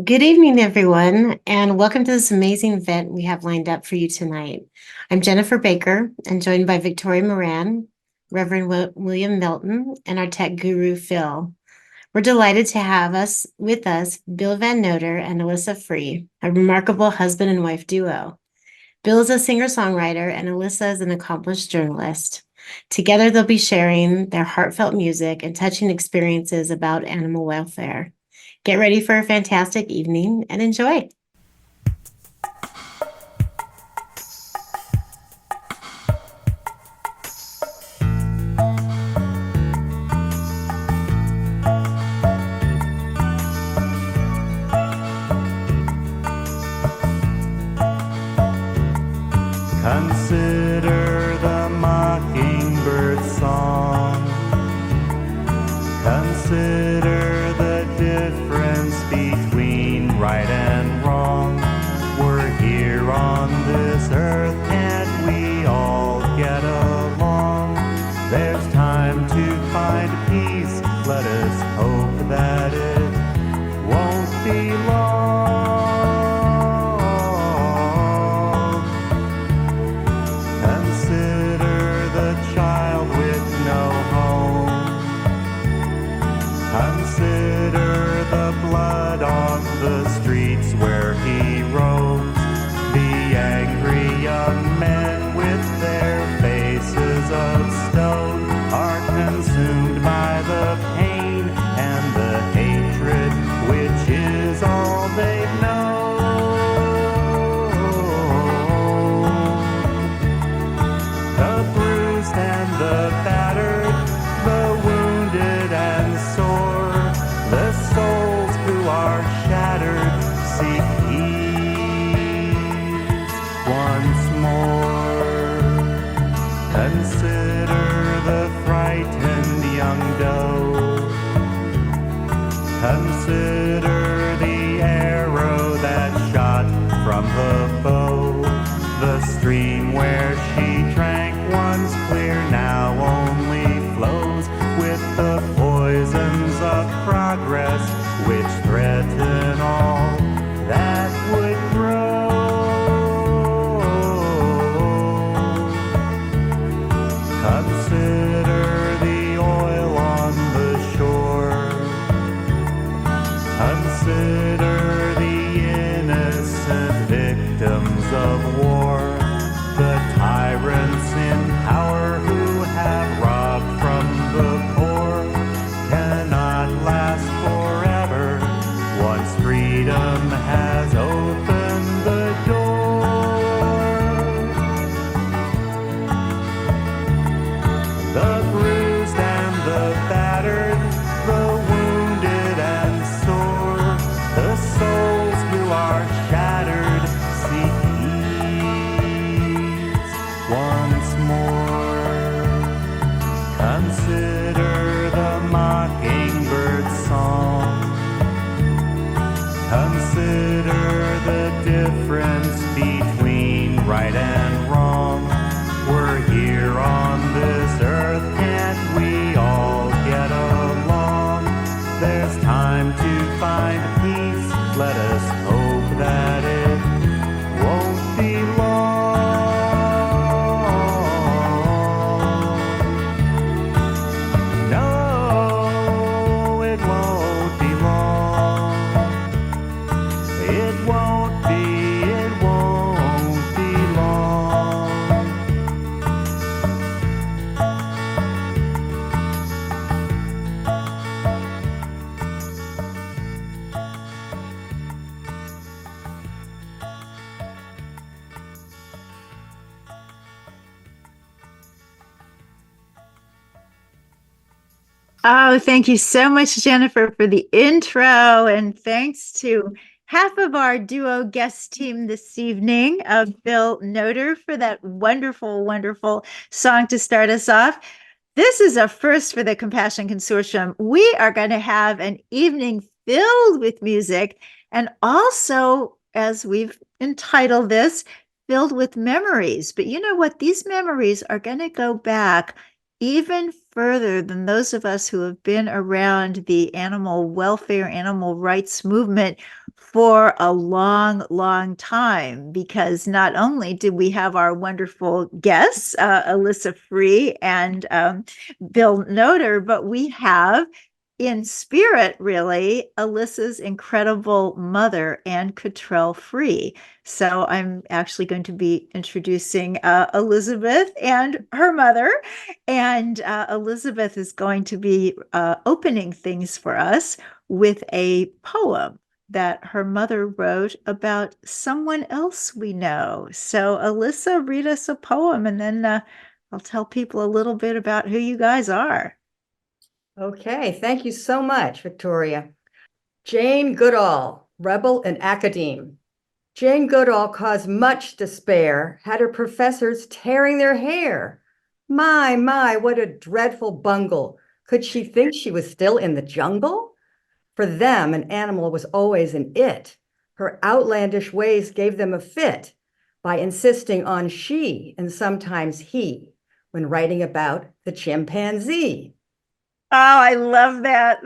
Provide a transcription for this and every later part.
Good evening, everyone, and welcome to this amazing event we have lined up for you tonight. I'm Jennifer Baker and joined by Victoria Moran, Reverend William Milton, and our tech guru, Phil. We're delighted to have with us Bill Van Noter and Elissa Free, a remarkable husband and wife duo. Bill is a singer-songwriter and Elissa is an accomplished journalist. Together, they'll be sharing their heartfelt music and touching experiences about animal welfare. Get ready for a fantastic evening and enjoy. Consider the mockingbird song. Consider the difference between right and wrong. We're here on this earth, can't we all get along? There's time to find peace, let us hope that it won't be long. Consider the child with no home. Consider the blood on the streets where he roams. The angry young men with their faces of stone are consumed by the pain and the hatred, which is all they've known. The bruised and the battered, the wounded and sore, the souls who are shattered seek peace once more. Consider the frightened young doe. Consider the arrow that shot from the bow. The stream where she drank once clear now only flows with the poisons of progress which threaten all that would grow. Consider the oil on the shore. Consider the innocent victims of war, the tyrants in power who have robbed from the poor cannot last forever once freedom has opened the door. The bruised and the battered, the wounded and sore, the souls who are shattered seek peace once more. Consider the mockingbird song. Consider the difference between right and wrong. We're here on this earth, can't we all get along? There's time to find peace, let us hope that it won't be long. No, it won't be long. It won't be long. Oh, thank you so much, Jennifer, for the intro. And thanks to half of our duo guest team this evening, Bill Noter, for that wonderful, wonderful song to start us off. This is a first for the Compassion Consortium. We are going to have an evening filled with music and also, as we've entitled this, filled with memories. But you know what? These memories are going to go back even further than those of us who have been around the animal welfare, animal rights movement for a long, long time, because not only did we have our wonderful guests, Elissa Free and Bill Noter, but we have in spirit, really, Elissa's incredible mother, Ann Cottrell Free. So I'm actually going to be introducing Elizabeth and her mother. And Elizabeth is going to be opening things for us with a poem that her mother wrote about someone else we know. So Elissa, read us a poem, and then I'll tell people a little bit about who you guys are. Okay, thank you so much, Victoria. Jane Goodall, rebel and academe. Jane Goodall caused much despair, had her professors tearing their hair. My, what a dreadful bungle. Could she think she was still in the jungle? For them, an animal was always an it. Her outlandish ways gave them a fit by insisting on she and sometimes he when writing about the chimpanzee. Oh, I love that.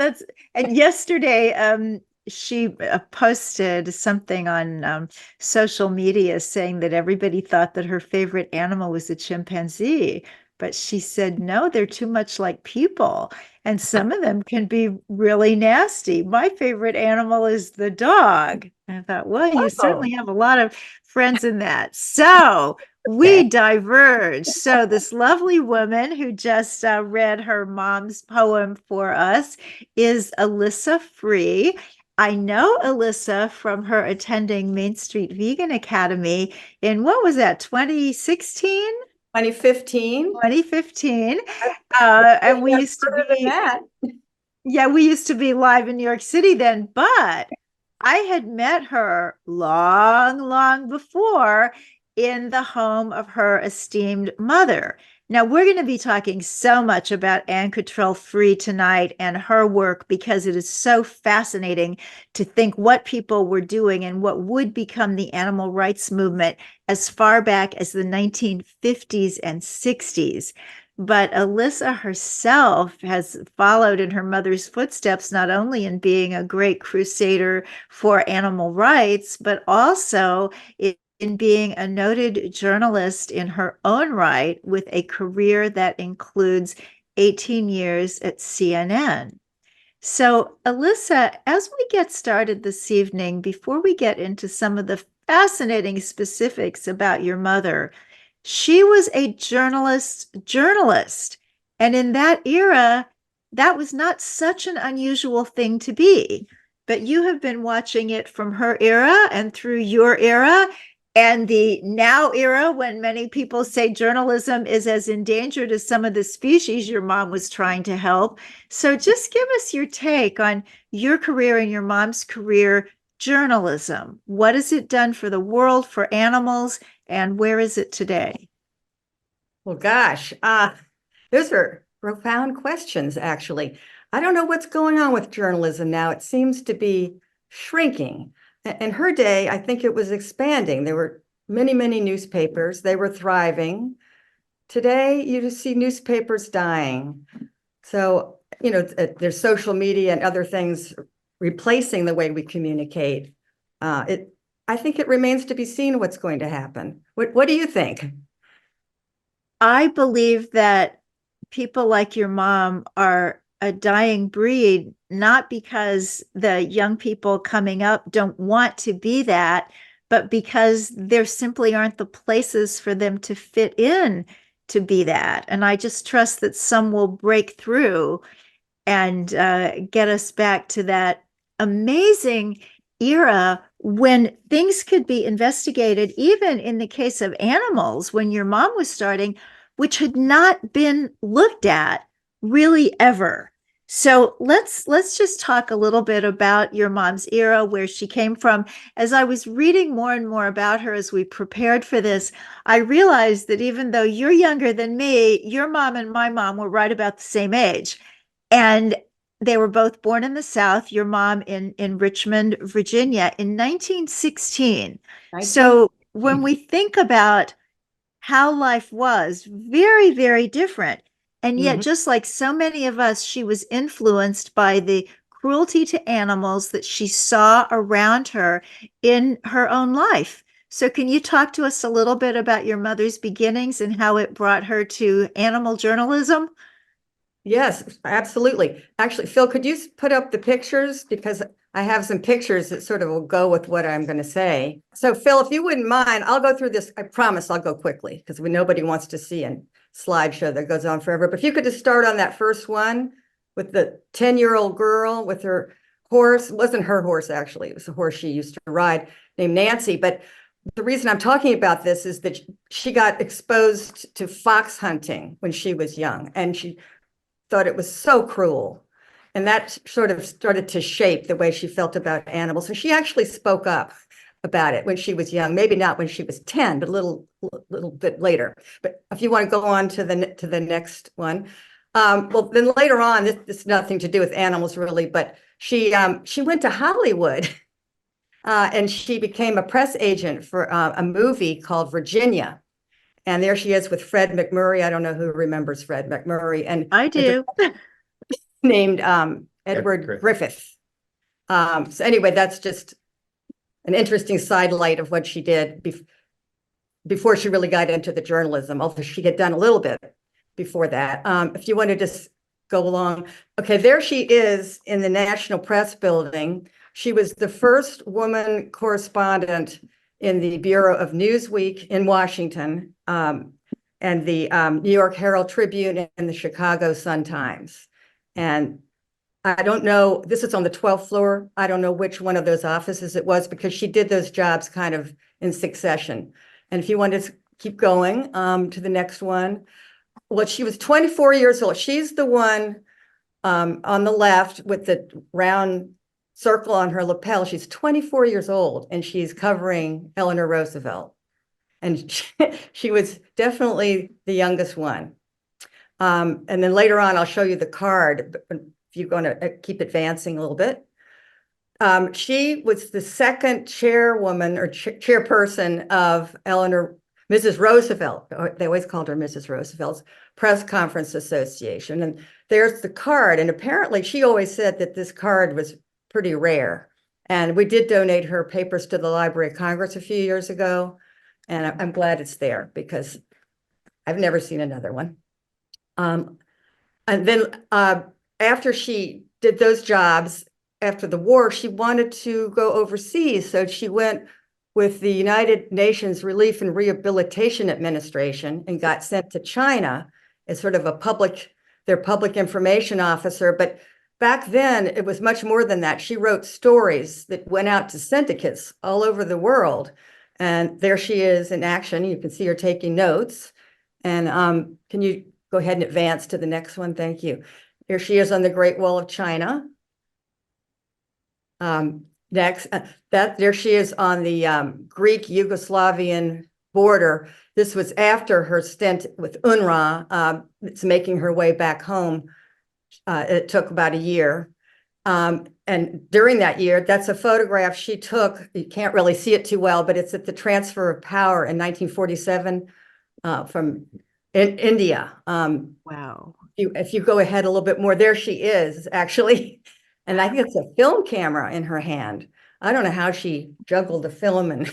And yesterday, she posted something on social media saying that everybody thought that her favorite animal was a chimpanzee, but she said, no, they're too much like people. And some of them can be really nasty. My favorite animal is the dog. And I thought, well, you certainly have a lot of friends in that. So we diverge. So this lovely woman who just read her mom's poem for us is Elissa Free. I know Elissa from her attending Main Street Vegan Academy in, what was that, 2016? 2015. 2015. And we used to be, yeah, we used to be live in New York City then, but I had met her long, long before in the home of her esteemed mother. Now, we're going to be talking so much about Ann Cottrell Free tonight and her work because it is so fascinating to think what people were doing and what would become the animal rights movement as far back as the 1950s and 60s. But Elissa herself has followed in her mother's footsteps, not only in being a great crusader for animal rights, but also in being a noted journalist in her own right with a career that includes 18 years at CNN. So, Elissa, as we get started this evening, before we get into some of the fascinating specifics about your mother, she was a journalist. And in that era, that was not such an unusual thing to be. But you have been watching it from her era and through your era and the now era when many people say journalism is as endangered as some of the species your mom was trying to help. So just give us your take on your career and your mom's career, journalism. What has it done for the world, for animals, and where is it today? Well, gosh, those are profound questions, actually. I don't know what's going on with journalism now. It seems to be shrinking. In her day, I think it was expanding. There were many, many newspapers. They were thriving. Today, you just see newspapers dying. So, there's social media and other things replacing the way we communicate. I think it remains to be seen what's going to happen. What do you think? I believe that people like your mom are a dying breed, not because the young people coming up don't want to be that, but because there simply aren't the places for them to fit in to be that. And I just trust that some will break through and get us back to that amazing era when things could be investigated, even in the case of animals, when your mom was starting, which had not been looked at really ever. So let's just talk a little bit about your mom's era, where she came from. As I was reading more and more about her as we prepared for this, I realized that even though you're younger than me, your mom and my mom were right about the same age. And they were both born in the South, your mom in Richmond, Virginia in 1916. So when we think about how life was, very, very different. And yet, Mhm. just like so many of us, she was influenced by the cruelty to animals that she saw around her in her own life. So, can you talk to us a little bit about your mother's beginnings and how it brought her to animal journalism? Yes, absolutely. Actually, Phil, could you put up the pictures? Because I have some pictures that sort of will go with what I'm going to say. So, Phil, if you wouldn't mind, I'll go through this. I promise I'll go quickly because nobody wants to see a slideshow that goes on forever. But if you could just start on that first one with the 10-year-old girl with her horse. It wasn't her horse, actually. It was a horse she used to ride named Nancy. But the reason I'm talking about this is that she got exposed to fox hunting when she was young, and she thought it was so cruel. And that sort of started to shape the way she felt about animals. And she actually spoke up about it when she was young, maybe not when she was 10, but a little bit later. But if you want to go on to the next one. Well, then later on, this has nothing to do with animals really, but she went to Hollywood and she became a press agent for a movie called Virginia. And there she is with Fred McMurray. I don't know who remembers Fred McMurray. And I do. named Edward Griffith. So anyway, that's just an interesting sidelight of what she did before she really got into the journalism, although she had done a little bit before that. If you want to just go along. Okay, there she is in the National Press Building. She was the first woman correspondent in the Bureau of Newsweek in Washington, and the New York Herald Tribune and the Chicago Sun-Times. And I don't know, this is on the 12th floor. I don't know which one of those offices it was because she did those jobs kind of in succession. And if you want to keep going to the next one. Well, she was 24 years old. She's the one on the left with the round circle on her lapel. She's 24 years old and she's covering Eleanor Roosevelt. And she was definitely the youngest one. And then later on, I'll show you the card if you're going to keep advancing a little bit. She was the second chairwoman or chairperson of Mrs. Roosevelt. They always called her Mrs. Roosevelt's Press Conference Association. And there's the card. And apparently she always said that this card was pretty rare. And we did donate her papers to the Library of Congress a few years ago. And I'm glad it's there because I've never seen another one. And then after she did those jobs, after the war, she wanted to go overseas. So she went with the United Nations Relief and Rehabilitation Administration and got sent to China as sort of their public information officer. But back then, it was much more than that. She wrote stories that went out to syndicates all over the world. And there she is in action. You can see her taking notes. And can you go ahead and advance to the next one? Thank you. Here she is on the Great Wall of China. Next, there she is on the Greek-Yugoslavian border. This was after her stint with UNRWA. It's making her way back home. It took about a year. And during that year, that's a photograph she took. You can't really see it too well, but it's at the transfer of power in 1947 from India. Wow. If you go ahead a little bit more, there she is, actually. And I think it's a film camera in her hand. I don't know how she juggled the film and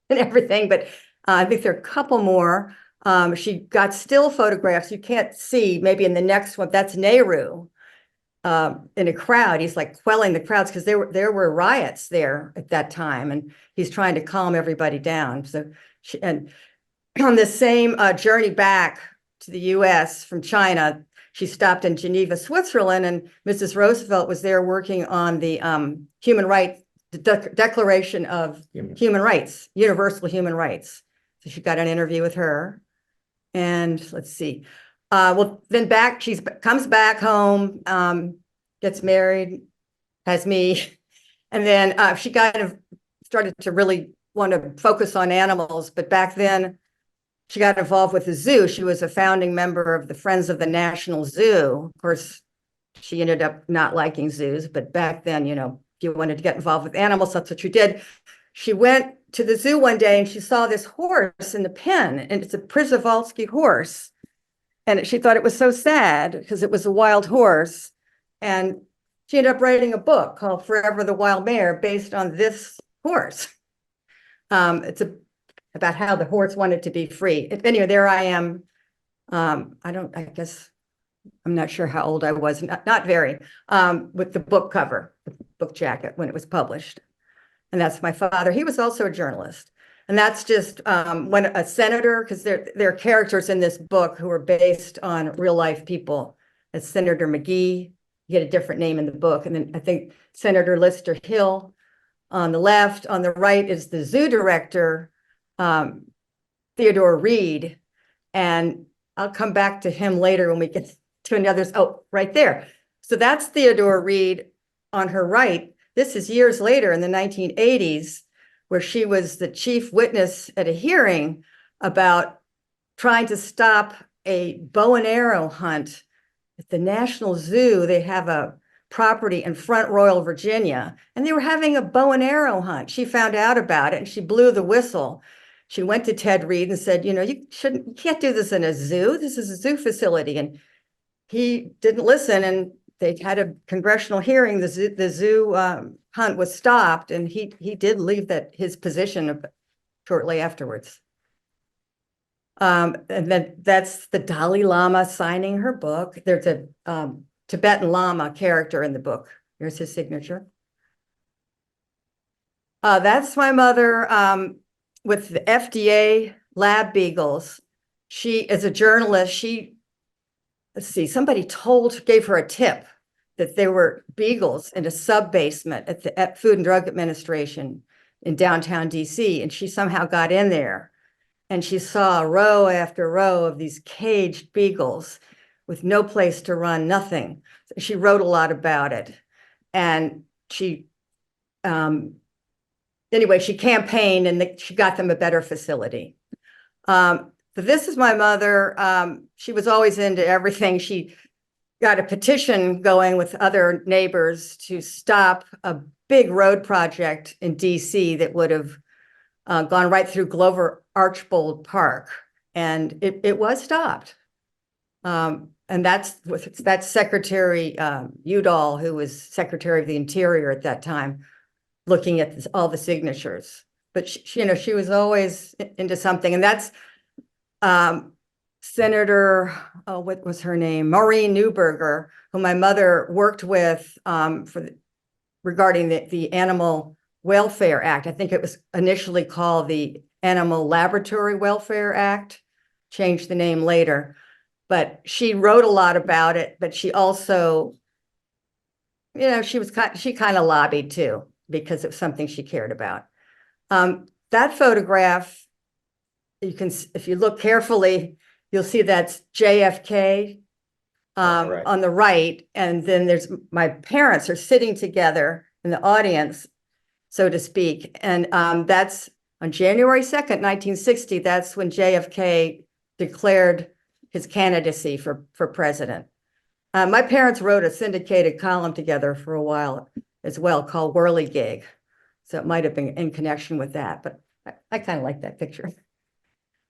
everything, but I think there are a couple more. She got still photographs. You can't see, maybe in the next one, that's Nehru in a crowd. He's like quelling the crowds because there were riots there at that time, and he's trying to calm everybody down. So, and on the same journey back to the US from China, she stopped in Geneva, Switzerland, and Mrs. Roosevelt was there working on the human rights, Declaration of Human Rights, Universal Human Rights. So she got an interview with her. And let's see. Well, then she comes back home, gets married, has me. And then she kind of started to really want to focus on animals. But back then, she got involved with the zoo. She was a founding member of the Friends of the National Zoo. Of course, she ended up not liking zoos, but back then, if you wanted to get involved with animals, that's what you did. She went to the zoo one day and she saw this horse in the pen, and it's a Przewalski horse. And she thought it was so sad because it was a wild horse. And she ended up writing a book called Forever the Wild Mare based on this horse. It's about how the horse wanted to be free. Anyway, there I am. I guess, I'm not sure how old I was, not very, with the book cover, the book jacket when it was published. And that's my father. He was also a journalist. And that's just when a senator, because there are characters in this book who are based on real life people. As Senator McGee, you get a different name in the book. And then I think Senator Lister Hill on the left. On the right is the zoo director, Theodore Reed. And I'll come back to him later when we get to another. Oh, right there. So that's Theodore Reed on her right. This is years later in the 1980s, where she was the chief witness at a hearing about trying to stop a bow and arrow hunt at the National Zoo. They have a property in Front Royal, Virginia, and they were having a bow and arrow hunt. She found out about it and she blew the whistle. She went to Ted Reed and said, you can't do this in a zoo. This is a zoo facility. And he didn't listen, and they had a congressional hearing. The zoo hunt was stopped, and he did leave his position shortly afterwards. And then that's the Dalai Lama signing her book. There's a Tibetan Lama character in the book. Here's his signature. That's my mother with the FDA lab beagles. She is a journalist. Let's see, somebody gave her a tip that there were beagles in a sub-basement at the Food and Drug Administration in downtown DC. And she somehow got in there and she saw row after row of these caged beagles with no place to run, nothing. She wrote a lot about it. And she, anyway, she campaigned and she got them a better facility. But this is my mother. She was always into everything. She got a petition going with other neighbors to stop a big road project in DC that would have gone right through Glover Archbold Park. And it was stopped. And that's Secretary Udall, who was Secretary of the Interior at that time, looking at all the signatures. But she was always into something. And that's Senator, what was her name? Maureen Neuberger, who my mother worked with regarding the Animal Welfare Act. I think it was initially called the Animal Laboratory Welfare Act, changed the name later. But she wrote a lot about it, but she also, she kind of lobbied too, because it was something she cared about. That photograph, if you look carefully, you'll see that's JFK on the right. And then my parents are sitting together in the audience, so to speak. And that's on January 2nd, 1960. That's when JFK declared his candidacy for president. My parents wrote a syndicated column together for a while as well called Whirligig. So it might have been in connection with that, but I kind of like that picture.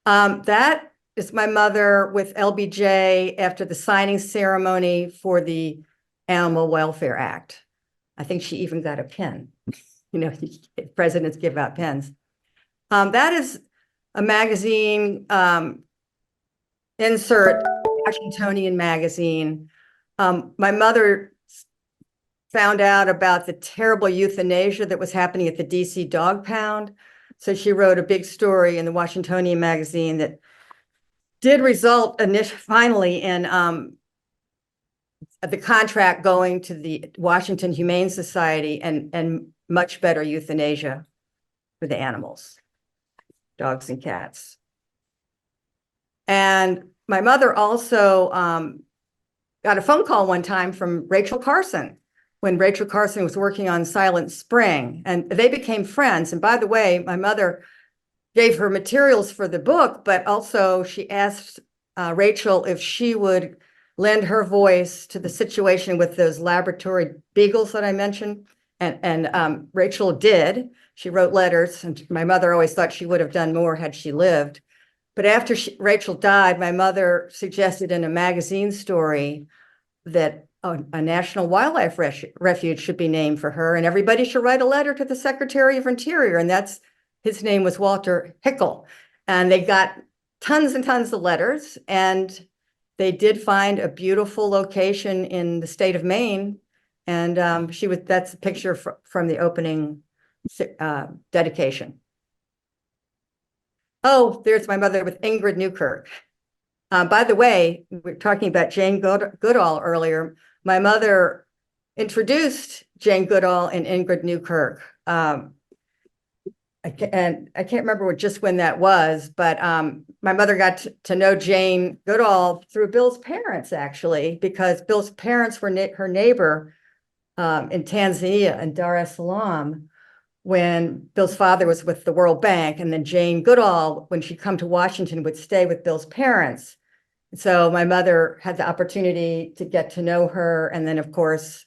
That is my mother with LBJ after the signing ceremony for the Animal Welfare Act. I think she even got a pen. Presidents give out pens. That is a magazine insert, Washingtonian magazine. My mother found out about the terrible euthanasia that was happening at the DC dog pound. So she wrote a big story in the Washingtonian magazine that did result finally in the contract going to the Washington Humane Society and much better euthanasia for the animals, dogs and cats. And my mother also got a phone call one time from Rachel Carson when Rachel Carson was working on Silent Spring, and they became friends. And by the way, my mother gave her materials for the book, but also she asked Rachel if she would lend her voice to the situation with those laboratory beagles that I mentioned. And Rachel did. She wrote letters, and my mother always thought she would have done more had she lived. But after Rachel died, my mother suggested in a magazine story that a national wildlife refuge should be named for her, and everybody should write a letter to the Secretary of Interior. And his name was Walter Hickel. And they got tons and tons of letters, and they did find a beautiful location in the state of Maine. And that's a picture from the opening dedication. Oh, there's my mother with Ingrid Newkirk. By the way, we were talking about Jane Goodall earlier. My mother introduced Jane Goodall and Ingrid Newkirk. I can't remember just when that was, but my mother got to know Jane Goodall through Bill's parents, actually, because Bill's parents were her neighbor in Tanzania, in Dar es Salaam, when Bill's father was with the World Bank. And then Jane Goodall, when she'd come to Washington, would stay with Bill's parents. So my mother had the opportunity to get to know her, and then, of course,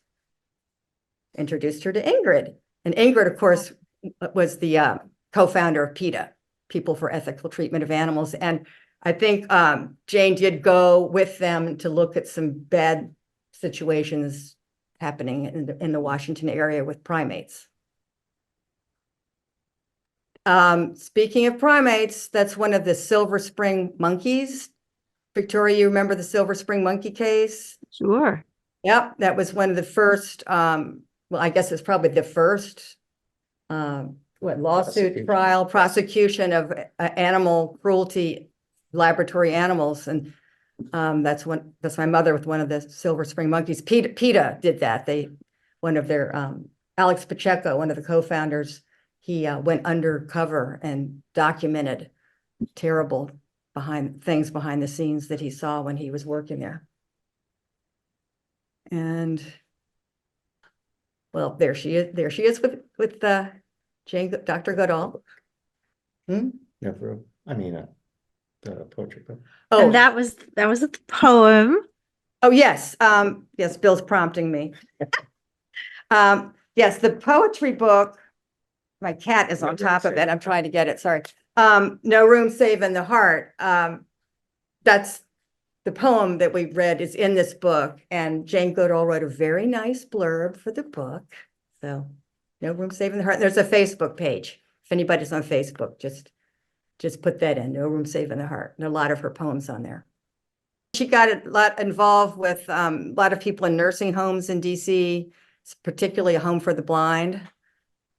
introduced her to Ingrid. And Ingrid, of course, was the co-founder of PETA, People for Ethical Treatment of Animals. And I think Jane did go with them to look at some bad situations happening in the Washington area with primates. Speaking of primates, that's one of the Silver Spring monkeys. Victoria, you remember the Silver Spring monkey case? Sure. Yep, that was one of the first, well, I guess it's probably the first lawsuit, trial, prosecution of animal cruelty, laboratory animals. And that's my mother with one of the Silver Spring monkeys. PETA did that. One of their, Alex Pacheco, one of the co-founders, he went undercover and documented terrible things behind the scenes that he saw when he was working there. And well, there she is with Dr. Goodall. The poetry book. Oh, and that was a poem. Oh, yes. Yes, Bill's prompting me. Yes, the poetry book. My cat is on top of it. I'm trying to get it. Sorry. No Room Save in the Heart. That's the poem that we read is in this book. And Jane Goodall wrote a very nice blurb for the book. So No Room Save in the Heart. There's a Facebook page. If anybody's on Facebook, just put that in, No Room Save in the Heart. And a lot of her poems on there. She got a lot involved with a lot of people in nursing homes in DC, particularly a home for the blind.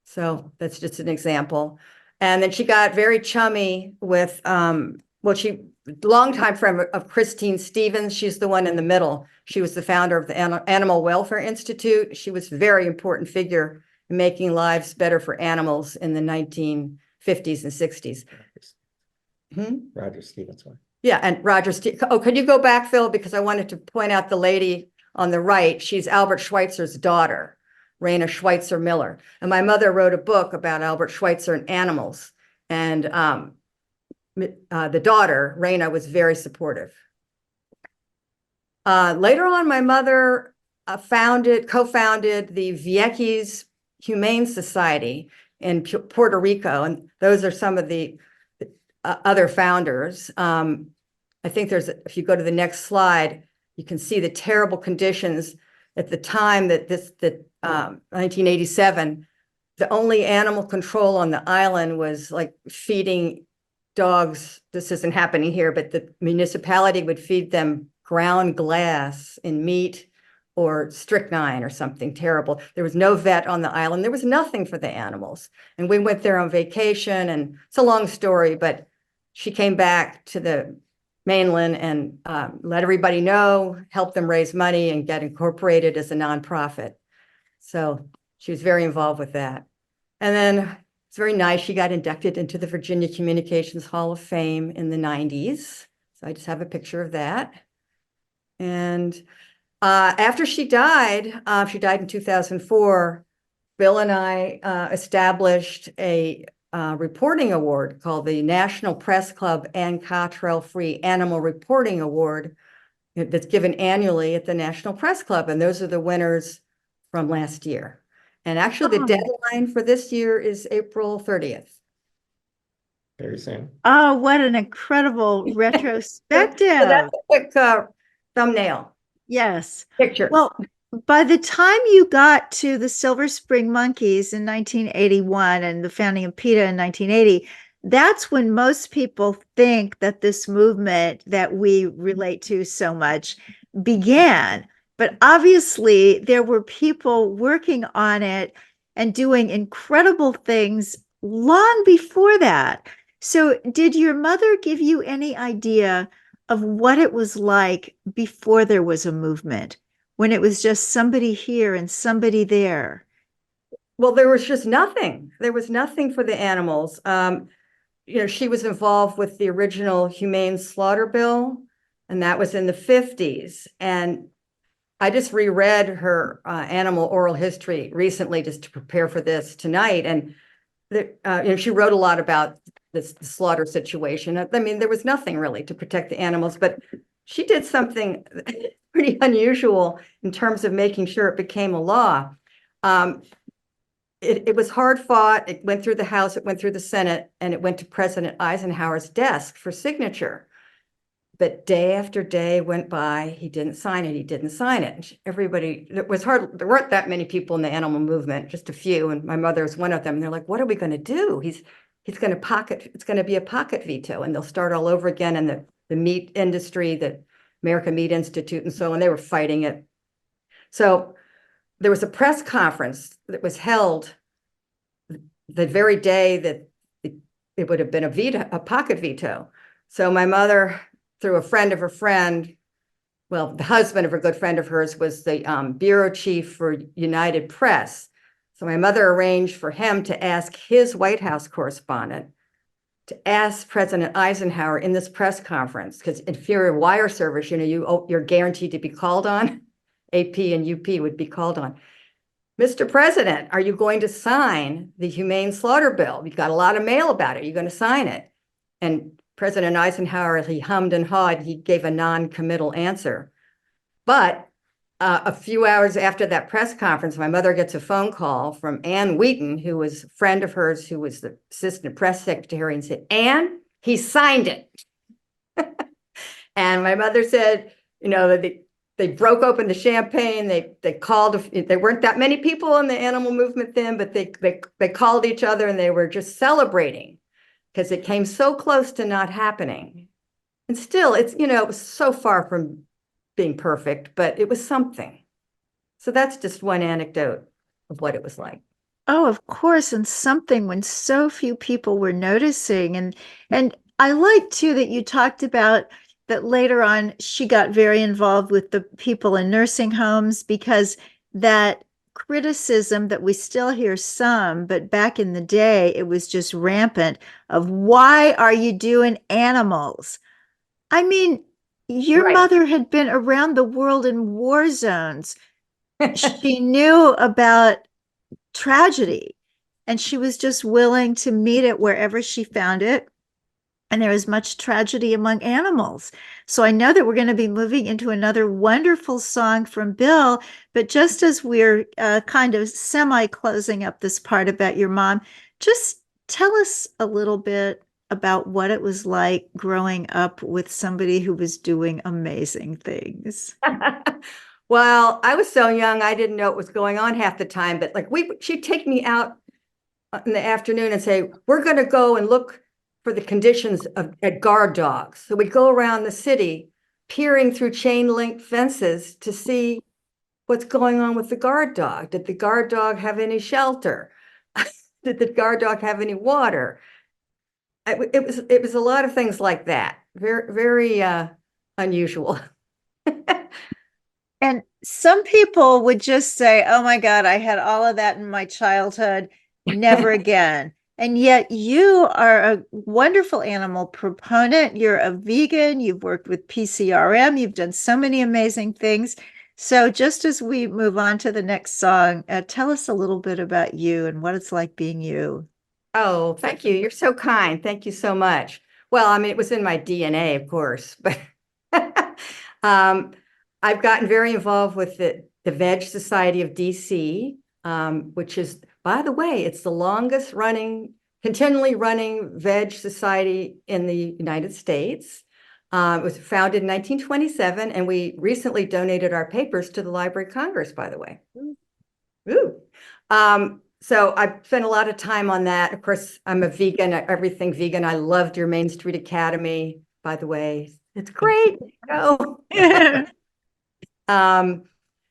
So that's just an example. And then she got very chummy with, longtime friend of Christine Stevens. She's the one in the middle. She was the founder of the Animal Welfare Institute. She was a very important figure in making lives better for animals in the 1950s and 60s. Roger Stevens. Yeah, and Roger Stevens. Oh, could you go back, Phil? Because I wanted to point out the lady on the right. She's Albert Schweitzer's daughter, Raina Schweitzer Miller. And my mother wrote a book about Albert Schweitzer and animals. And the daughter, Raina, was very supportive. Later on, my mother co-founded the Vieques Humane Society in Puerto Rico. And those are some of the other founders. I think if you go to the next slide, you can see the terrible conditions at the time that 1987, the only animal control on the island was like feeding dogs. This isn't happening here, but the municipality would feed them ground glass in meat or strychnine or something terrible. There was no vet on the island. There was nothing for the animals. And we went there on vacation, and it's a long story, but she came back to the mainland and let everybody know, help them raise money and get incorporated as a nonprofit. So she was very involved with that. And then it's very nice. She got inducted into the Virginia Communications Hall of Fame in the 90s. So I just have a picture of that. And after she died in 2004, Bill and I established a reporting award called the National Press Club Ann Cottrell Free Animal Reporting Award that's given annually at the National Press Club. And those are the winners from last year. And actually the deadline for this year is April 30th. very soon. Oh, what an incredible retrospective. So that's a quick thumbnail Yes. picture. Well, by the time you got to the Silver Spring Monkeys in 1981 and the founding of PETA in 1980, that's when most people think that this movement that we relate to so much began. But obviously, there were people working on it and doing incredible things long before that. So, did your mother give you any idea of what it was like before there was a movement, when it was just somebody here and somebody there? Well, there was just nothing. There was nothing for the animals. She was involved with the original Humane Slaughter Bill, and that was in the 50s. And I just reread her animal oral history recently just to prepare for this tonight. And she wrote a lot about the slaughter situation. I mean, there was nothing really to protect the animals, but she did something pretty unusual in terms of making sure it became a law. It was hard fought. It went through the House, it went through the Senate, and it went to President Eisenhower's desk for signature. But day after day went by, he didn't sign it, he didn't sign it. Everybody, it was hard, there weren't that many people in the animal movement, just a few, and my mother was one of them. And they're like, what are we going to do? He's going to pocket, it's going to be a pocket veto, and they'll start all over again in the meat industry, the American Meat Institute, and so on. They were fighting it. So there was a press conference that was held the very day that it would have been a pocket veto. So my mother, through a friend of her friend, well, the husband of a good friend of hers was the bureau chief for United Press. So my mother arranged for him to ask his White House correspondent to ask President Eisenhower in this press conference, because inferior wire service, you're guaranteed to be called on. AP and UP would be called on. Mr. President, are you going to sign the Humane Slaughter Bill? We got a lot of mail about it. Are you going to sign it? And President Eisenhower, he hummed and hawed. He gave a non-committal answer. But a few hours after that press conference, my mother gets a phone call from Ann Wheaton, who was a friend of hers, who was the assistant press secretary, and said, Ann, he signed it. And my mother said, they broke open the champagne. They called. There weren't that many people in the animal movement then, but they called each other and they were just celebrating because it came so close to not happening. And still, it was so far from being perfect, but it was something. So that's just one anecdote of what it was like. Oh, of course, and something when so few people were noticing. And I like too that you talked about that later on she got very involved with the people in nursing homes, because that criticism that we still hear some, but back in the day it was just rampant, of why are you doing animals? I mean, your Right. mother had been around the world in war zones. She knew about tragedy, and she was just willing to meet it wherever she found it. And there is much tragedy among animals. So I know that we're going to be moving into another wonderful song from Bill, but just as we're kind of semi-closing up this part about your mom, just tell us a little bit about what it was like growing up with somebody who was doing amazing things. Well, I was so young, I didn't know what was going on half the time, but she'd take me out in the afternoon and say, we're going to go and look for the conditions at guard dogs. So we'd go around the city peering through chain link fences to see what's going on with the guard dog. Did the guard dog have any shelter? Did the guard dog have any water? It was a lot of things like that. Very, very unusual. And some people would just say, oh my God, I had all of that in my childhood, never again. And yet you are a wonderful animal proponent. You're a vegan. You've worked with PCRM. You've done so many amazing things. So just as we move on to the next song, tell us a little bit about you and what it's like being you. Oh, thank you. You're so kind. Thank you so much. Well, I mean, it was in my DNA, of course, but I've gotten very involved with the Veg Society of DC, which is, by the way, it's the longest running continually running Veg Society in the United States. It was founded in 1927, and we recently donated our papers to the Library of Congress, by the way. Ooh. So I spent a lot of time on that. Of course, I'm a vegan, everything vegan. I loved your Main Street Academy, by the way. It's great. Go.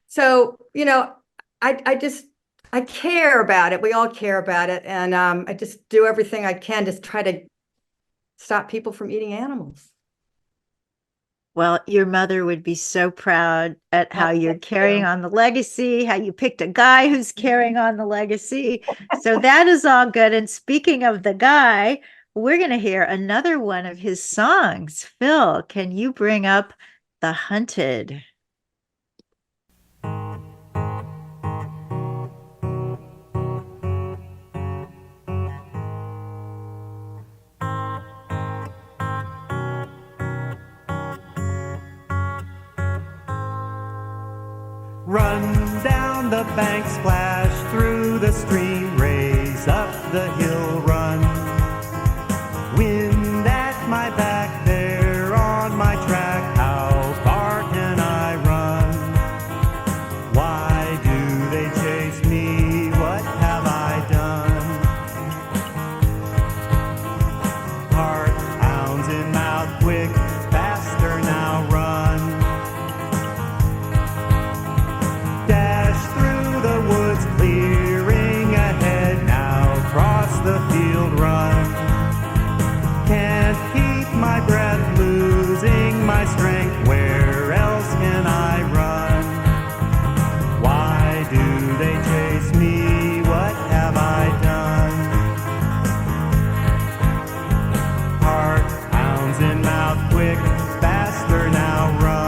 So, you know, I care about it. We all care about it. And I just do everything I can to try to stop people from eating animals. Well, your mother would be so proud at how you're carrying on the legacy, how you picked a guy who's carrying on the legacy. So that is all good. And speaking of the guy, we're going to hear another one of his songs. Phil, can you bring up The Hunted? Run down the bank, splash through the stream, race up the hill, run. Wind at my back, there on my track, how far can I run? Why do they chase me? What have I done? Heart pounds in mouth, quick, faster now, run. Clearing ahead now, cross the field, run. Can't keep my breath, losing my strength, where else can I run? Why do they chase me? What have I done? Heart pounds in mouth, quick, faster now, run.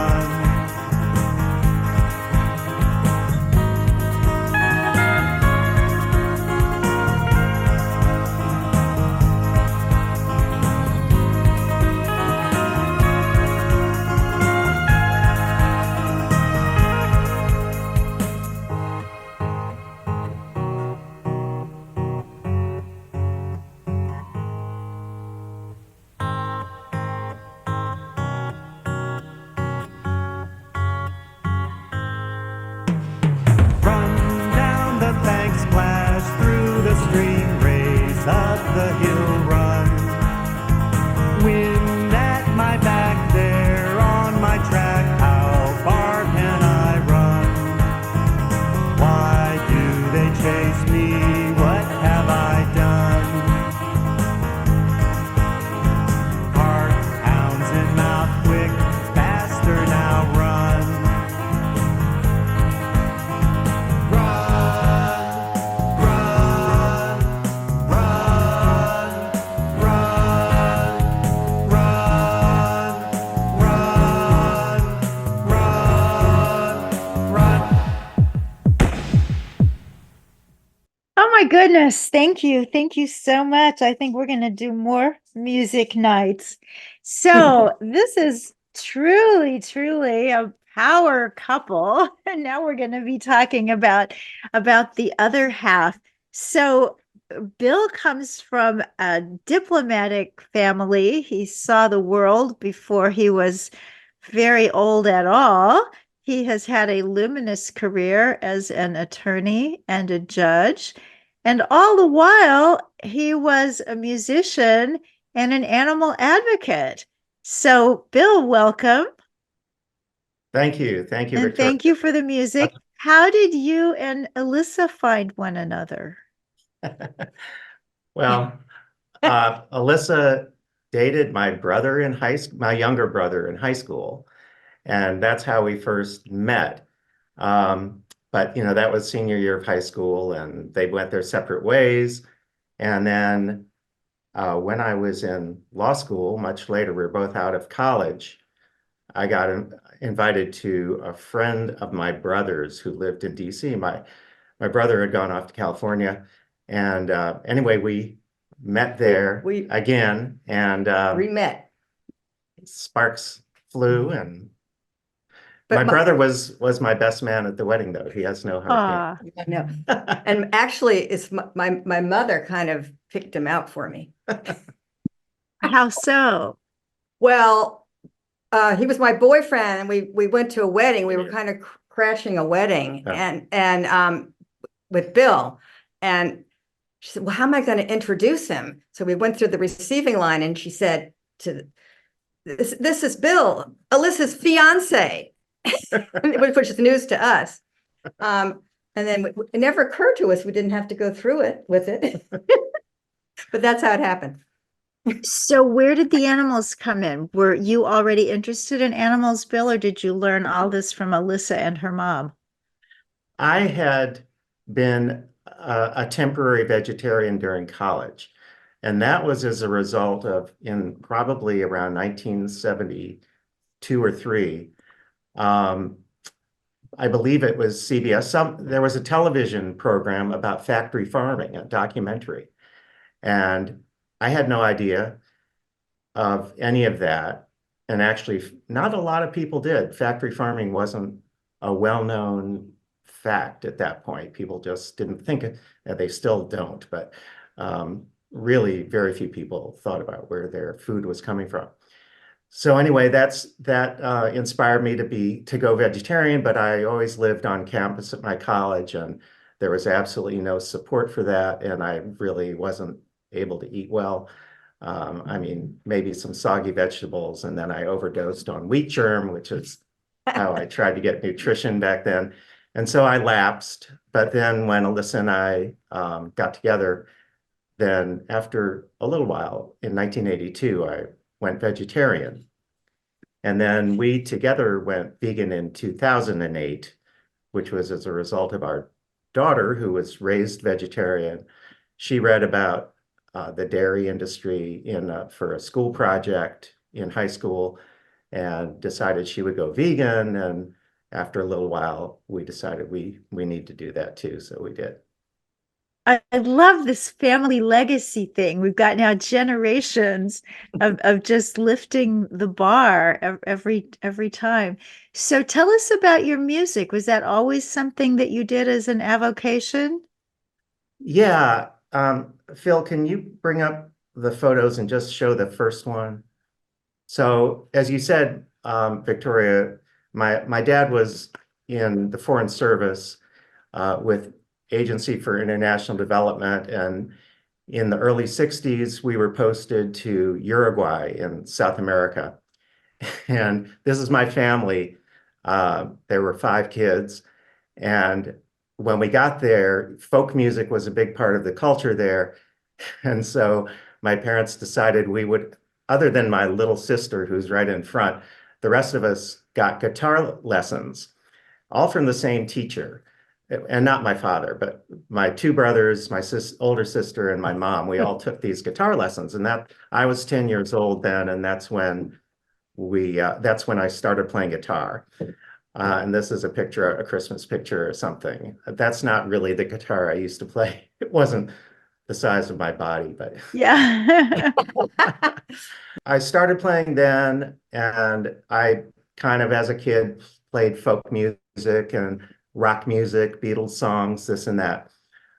The hill, run. Wind at my back, there on my track, how far can I run? Why do they chase me? What have I done? Heart pounds in mouth, quick, faster now, run. My goodness, thank you. Thank you so much. I think we're going to do more music nights. So this is truly a power couple. And now we're going to be talking about the other half. So Bill comes from a diplomatic family. He saw the world before he was very old at all. He has had a luminous career as an attorney and a judge. And all the while, he was a musician and an animal advocate. So, Bill, welcome. Thank you. Thank you, And Victoria. thank you for the music. How did you and Elissa find one another? Well, Elissa dated my brother in my younger brother in high school, and that's how we first met. But, you know, that was senior year of high school, and they went their separate ways. And then when I was in law school, much later, we were both out of college, I got invited to a friend of my brother's who lived in DC. My brother had gone off to California. And anyway, we met there again, and we met. sparks flew, and My brother was my best man at the wedding, though. He has no hard feelings. I know. And actually, it's my mother kind of picked him out for me. How so? Well, he was my boyfriend, and we went to a wedding. We were kind of crashing a wedding, and with Bill, and she said, "Well, how am I going to introduce him?" So we went through the receiving line, and she said, "This is Bill, Elissa's fiance," which is news to us. And then it never occurred to us we didn't have to go through it with it, but that's how it happened. So where did the animals come in? Were you already interested in animals, Bill, or did you learn all this from Elissa and her mom? I had been a temporary vegetarian during college, and that was as a result of, in probably around 1972 or 3, I believe it was CBS. There was a television program about factory farming, a documentary, and I had no idea of any of that. And actually, not a lot of people did. Factory farming wasn't a well-known fact at that point. People just didn't think it, and they still don't, but really very few people thought about where their food was coming from. So anyway, that inspired me to go vegetarian, but I always lived on campus at my college, and there was absolutely no support for that, and I really wasn't able to eat well. I mean, maybe some soggy vegetables, and then I overdosed on wheat germ, which is how I tried to get nutrition back then. And so I lapsed. But then when Elissa and I got together, then after a little while, in 1982, I went vegetarian. And then we together went vegan in 2008, which was as a result of our daughter, who was raised vegetarian. She read about the dairy industry for a school project in high school and decided she would go vegan. And after a little while, we decided we need to do that too. So we did. I love this family legacy thing. We've got now generations of just lifting the bar every time. So tell us about your music. Was that always something that you did as an avocation? Yeah. Phil, can you bring up the photos and just show the first one? So as you said, Victoria, my dad was in the Foreign Service with Agency for International Development, and in the early 60s, we were posted to Uruguay in South America. And this is my family. There were 5 kids, and when we got there, folk music was a big part of the culture there. And so my parents decided we would, other than my little sister who's right in front, the rest of us got guitar lessons, all from the same teacher. And not my father, but my 2 brothers, my older sister, and my mom. We all took these guitar lessons, and I was 10 years old then, and that's when I started playing guitar. And this is a Christmas picture or something. That's not really the guitar I used to play. It wasn't the size of my body, but Yeah. I started playing then, and I kind of, as a kid, played folk music and rock music, Beatles songs, this and that.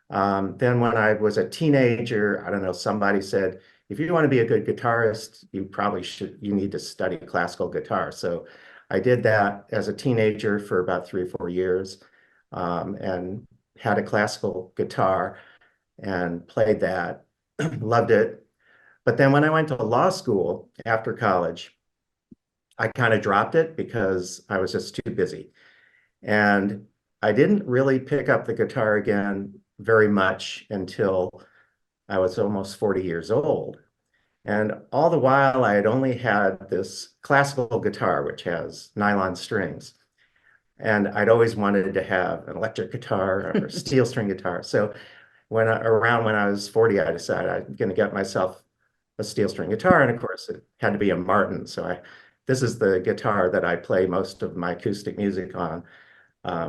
Then when I was a teenager, I don't know, somebody said, if you want to be a good guitarist, you need to study classical guitar. So I did that as a teenager for about 3 or 4 years, and had a classical guitar and played that, loved it. But then when I went to law school after college, I kind of dropped it because I was just too busy. And I didn't really pick up the guitar again very much until I was almost 40 years old. And all the while, I had only had this classical guitar, which has nylon strings. And I'd always wanted to have an electric guitar or a steel string guitar. So around when I was 40, I decided I'm going to get myself a steel string guitar. And of course, it had to be a Martin. So this is the guitar that I play most of my acoustic music on.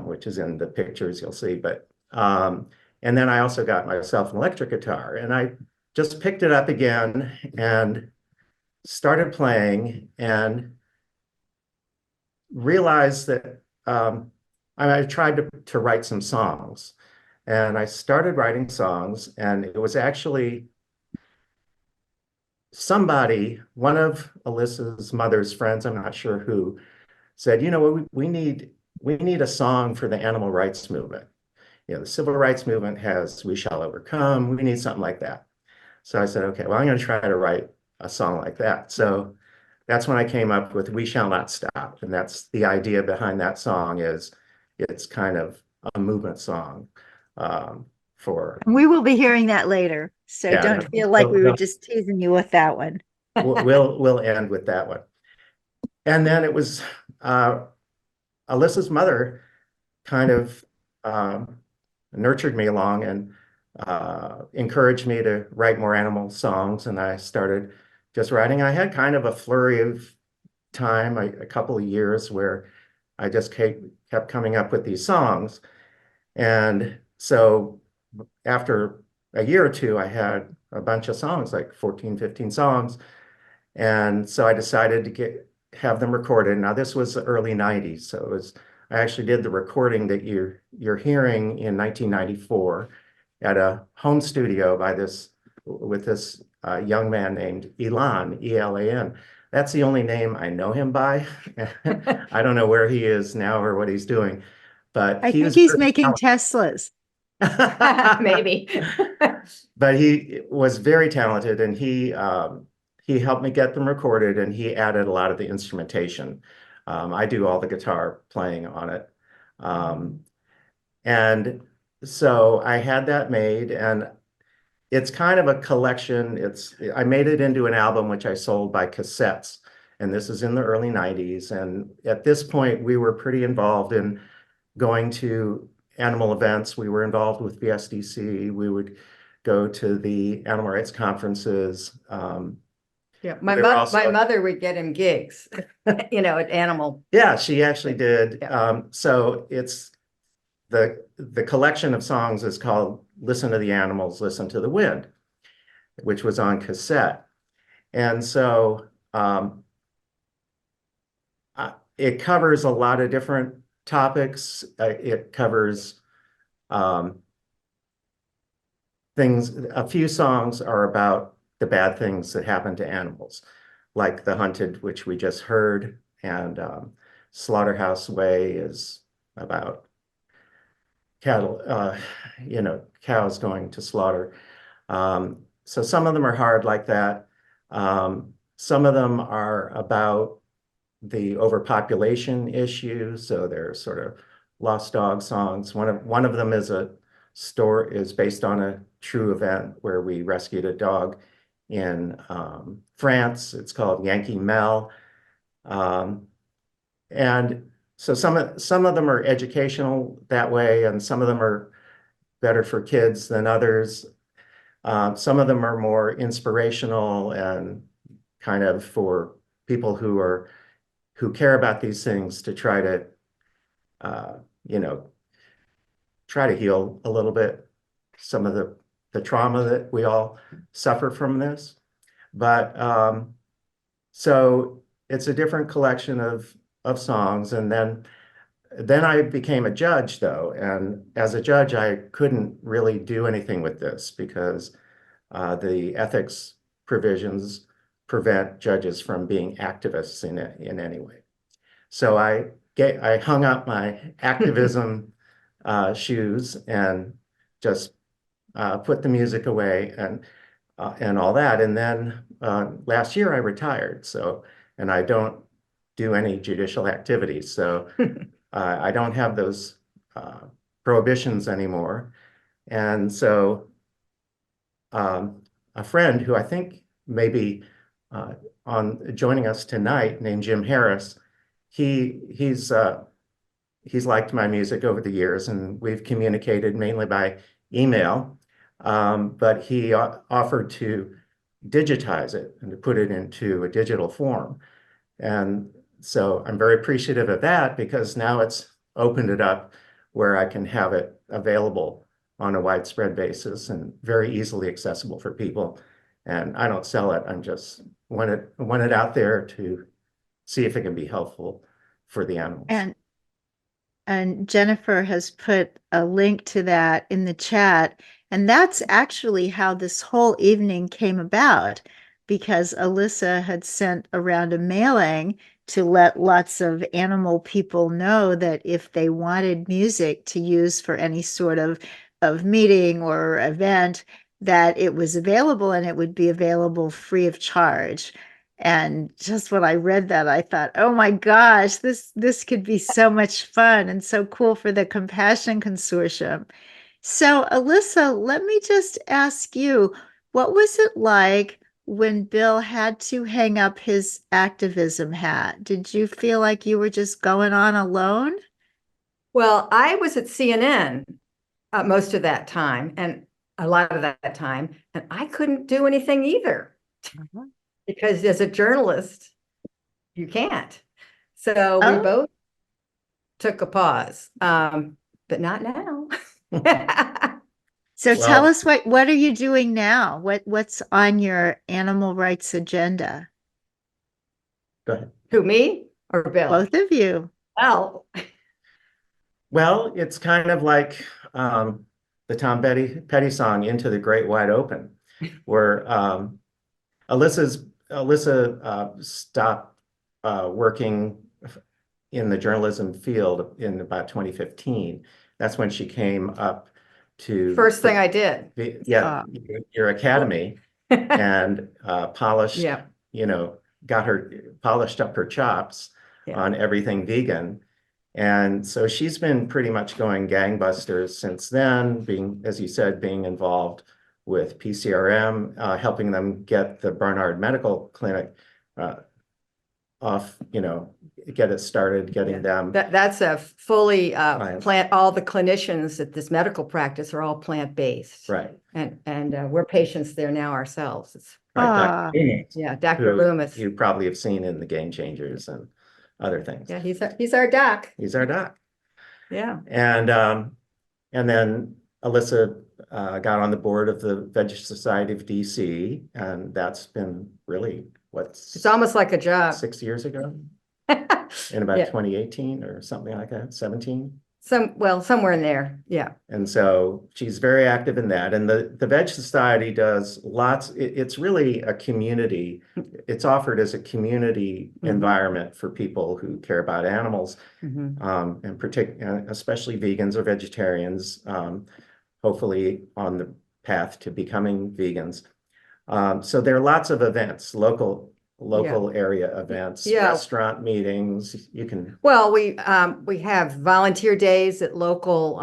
Which is in the pictures you'll see. But and then I also got myself an electric guitar, and I just picked it up again and started playing. And realized that I tried to write some songs, and I started writing songs, and it was actually somebody, one of Elissa's mother's friends, I'm not sure who, said, you know, we need a song for the animal rights movement. You know, the civil rights movement has We Shall Overcome. We need something like that. So I said, okay, well, I'm going to try to write a song like that. So that's when I came up with We Shall Not Stop. And that's the idea behind that song is it's kind of a movement song for, We will be hearing that later. So yeah, don't feel like we were just teasing you with that one. we'll end with that one. And then it was Alyssa's mother kind of nurtured me along and encouraged me to write more animal songs. And I started just writing. I had kind of a flurry of time, a couple of years where I just kept coming up with these songs. And so after a year or two, I had a bunch of songs, like 14, 15 songs. And so I decided to have them recorded. Now this was the early 90s. So it was, I actually did the recording that you're hearing in 1994 at a home studio with this young man named Elan, E-L-A-N. That's the only name I know him by. I don't know where he is now or what he's doing, but I he think was he's making Teslas. Maybe. But he was very talented, and he helped me get them recorded, and he added a lot of the instrumentation. I do all the guitar playing on it. And so I had that made, and it's kind of a collection. I made it into an album, which I sold by cassettes. And this is in the early 90s. And at this point, we were pretty involved in going to animal events. We were involved with VSDC. We would go to the animal rights conferences. Yeah, We were also- my mother would get him gigs, at animal. Yeah, she actually did. Yeah. So it's the collection of songs is called Listen to the Animals, Listen to the Wind, which was on cassette. And so it covers a lot of different topics. It covers things. A few songs are about the bad things that happen to animals, like The Hunted, which we just heard, and Slaughterhouse Way is about cattle, cows going to slaughter. So some of them are hard like that. Some of them are about the overpopulation issue. So they're sort of lost dog songs. One of them is based on a true event where we rescued a dog in France. It's called Yankee Mel. And so some of them are educational that way, and some of them are better for kids than others. Some of them are more inspirational and kind of for people who care about these things to try to, try to heal a little bit some of the trauma that we all suffer from this. But so it's a different collection of songs. And then I became a judge, though. And as a judge, I couldn't really do anything with this because the ethics provisions prevent judges from being activists in any way. So I hung up my activism shoes and just put the music away and all that. And then last year I retired. And I don't do any judicial activities. So I don't have those prohibitions anymore. And so a friend who I think may be on joining us tonight, named Jim Harris, he's liked my music over the years, and we've communicated mainly by email. But he offered to digitize it and to put it into a digital form. And so I'm very appreciative of that because now it's opened it up where I can have it available on a widespread basis and very easily accessible for people. And I don't sell it. I'm just want it out there to see if it can be helpful for the animals. And Jennifer has put a link to that in the chat. And that's actually how this whole evening came about, because Elissa had sent around a mailing to let lots of animal people know that if they wanted music to use for any sort of meeting or event, that it was available, and it would be available free of charge. And just when I read that, I thought, oh my gosh, this could be so much fun and so cool for the Compassion Consortium. So, Elissa, let me just ask you, what was it like when Bill had to hang up his activism hat? Did you feel like you were just going on alone? Well, I was at CNN most of that time, and a lot of that time, and I couldn't do anything either. Because as a journalist, you can't. So we both took a pause, but not now. So tell us what are you doing now? What's on your animal rights agenda? Go ahead. Who, me or Bill? Both of you. Well, it's kind of like the Tom Petty song, Into the Great Wide Open, where Elissa stopped working in the journalism field in about 2015. That's when she came up to first thing I did. Your academy and polished, polished up her chops on everything vegan. And so she's been pretty much going gangbusters since then, being, as you said, being involved with PCRM, helping them get the Barnard Medical Clinic off, get it started, getting them. That's a fully plant. All the clinicians at this medical practice are all plant-based. Right. And we're patients there now ourselves. It's right, Dr. Loomis, Dr. Loomis. You probably have seen in the Game Changers and other things. Yeah, he's our doc. He's our doc. Yeah. And then Elissa got on the board of the Veg Society of DC, and that's been really it's almost like a job. 6 years ago, in about 2018 or something like that, 17. Somewhere in there, yeah. And so she's very active in that. And the Veg Society does lots. It's really a community. It's offered as a community environment for people who care about animals, and especially vegans or vegetarians, hopefully on the path to becoming vegans. So there are lots of events, local area events, restaurant meetings. You can. Well, we have volunteer days at local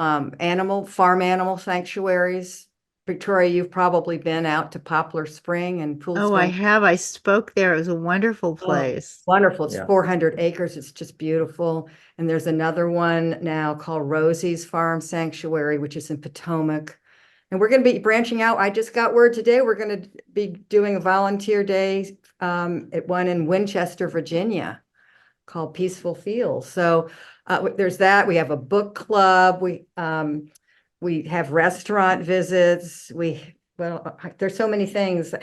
farm animal sanctuaries. Victoria, you've probably been out to Poplar Spring and Pool Spring. I have. I spoke there. It was a wonderful place. Wonderful. It's 400 acres. It's just beautiful. And there's another one now called Rosie's Farm Sanctuary, which is in Potomac. And we're going to be branching out. I just got word today we're going to be doing a volunteer day at one in Winchester, Virginia, called Peaceful Fields. So there's that. We have a book club. We have restaurant visits. There's so many things.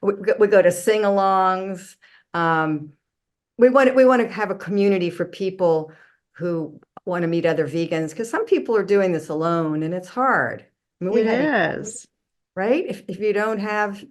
We go to sing-alongs. We want to have a community for people who want to meet other vegans, because some people are doing this alone and it's hard. I mean, it is. Right? If you don't have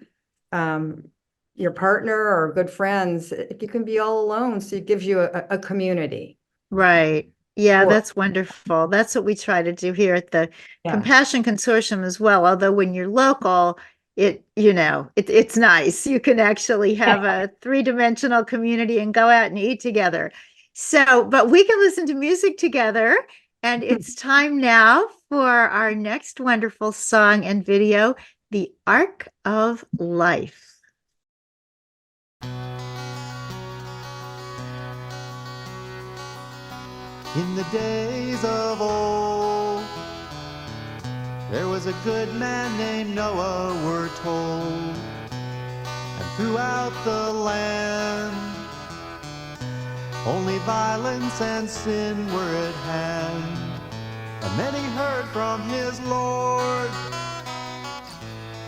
your partner or good friends, you can be all alone. So it gives you a community. Right. Yeah, that's wonderful. That's what we try to do here at the Compassion Consortium as well. Although when you're local, it's nice. You can actually have a three-dimensional community and go out and eat together. So, but we can listen to music together. And it's time now for our next wonderful song and video, The Ark of Life. In the days of old, there was a good man named Noah, we're told. And throughout the land, only violence and sin were at hand. And then he heard from his Lord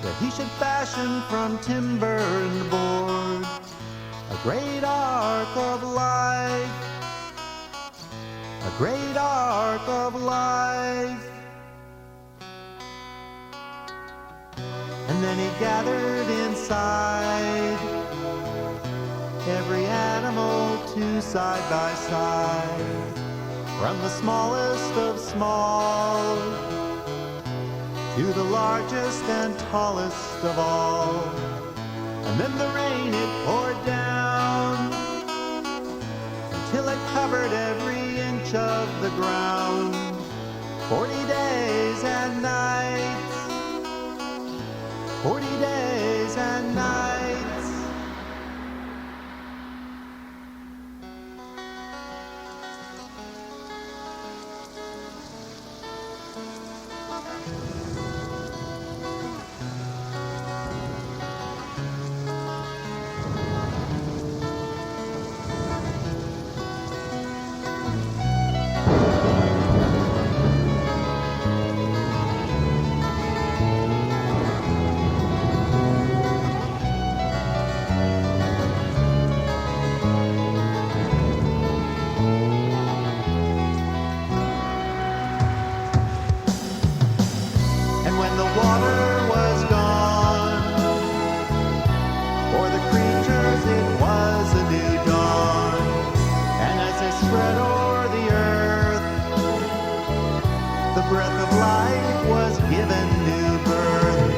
that he should fashion from timber and board a great ark of life a great ark of life. And then he gathered inside every animal two side by side, from the smallest of small to the largest and tallest of all. And then the rain it poured down till it covered every inch of the ground. 40 days and nights, 40 days and nights. And when the water was gone, for the creatures it was a new dawn. And as they spread o'er the earth, the breath of life was given new birth.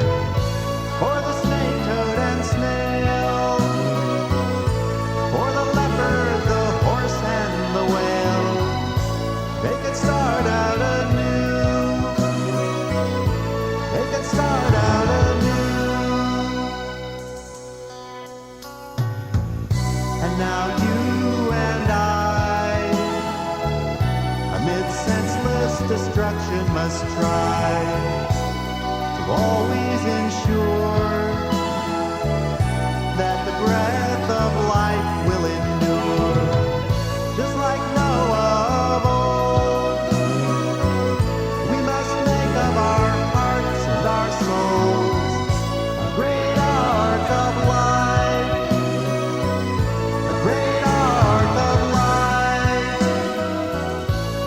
For the snake, toad, and snail, for the leopard, the horse, and the whale, they could start out anew. They could start out anew. And now you and I, amid senseless destruction, must try to always ensure that the breath of life will endure. Just like Noah of old, we must make of our hearts and our souls a great ark of life, a great ark of life.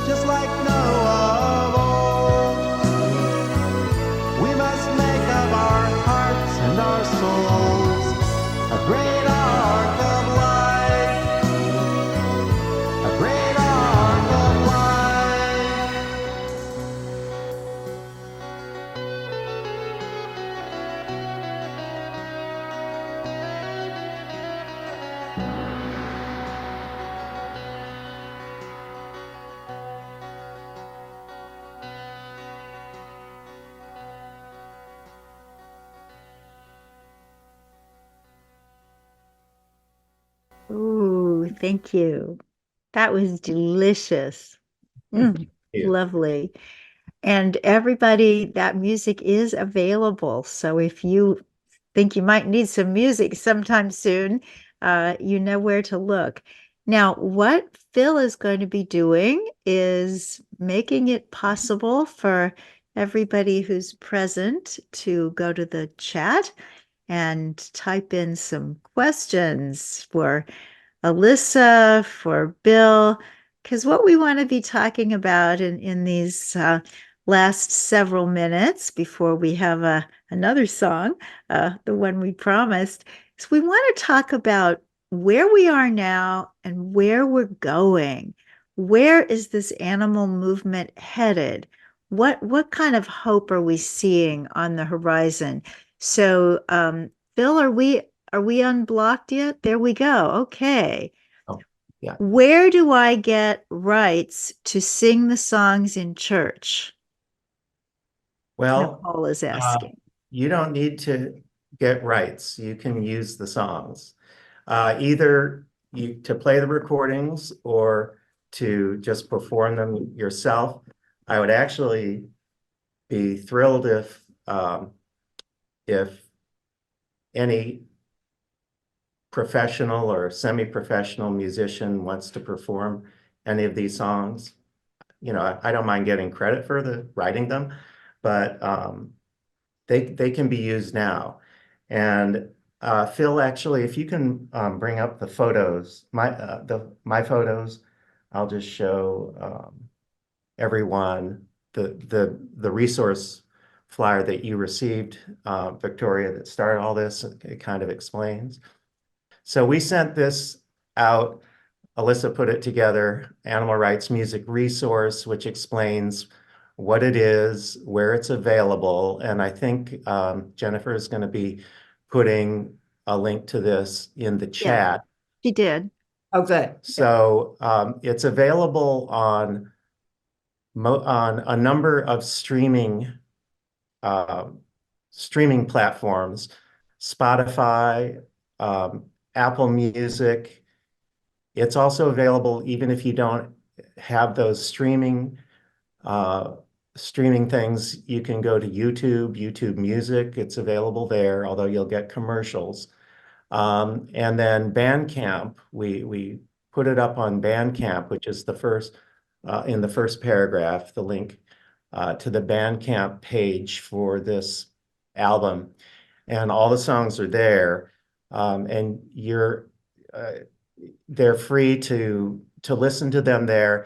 Just like Noah of old, we must make of our hearts and our souls a great ark of life, a great ark of life. Ooh, thank you. That was delicious. you. Lovely. And everybody, that music is available. So if you think you might need some music sometime soon, you know where to look. Now, what Phil is going to be doing is making it possible for everybody who's present to go to the chat and type in some questions for Elissa, for Bill, because what we want to be talking about in these last several minutes before we have another song, the one we promised, is we want to talk about where we are now and where we're going. Where is this animal movement headed? What kind of hope are we seeing on the horizon? So, Bill, are we unblocked yet? There we go. Okay. Oh, yeah. Where do I get rights to sing the songs in church? Well, Paul is asking. you don't need to get rights. You can use the songs. Either to play the recordings or to just perform them yourself. I would actually be thrilled if any professional or semi-professional musician wants to perform any of these songs. You know, I don't mind getting credit for writing them, but they can be used now. And Phil, actually, if you can bring up the photos, my photos, I'll just show everyone the resource flyer that you received, Victoria, that started all this. It kind of explains. So we sent this out. Elissa put it together, Animal Rights Music Resource, which explains what it is, where it's available. And I think Jennifer is going to be putting a link to this in the chat. She did. Oh, good. So it's available on a number of streaming platforms, Spotify, Apple Music. It's also available even if you don't have those streaming things. You can go to YouTube Music. It's available there, although you'll get commercials. And then Bandcamp, we put it up on Bandcamp, which is the first in the first paragraph, the link to the Bandcamp page for this album, and all the songs are there, and they're free to listen to them there.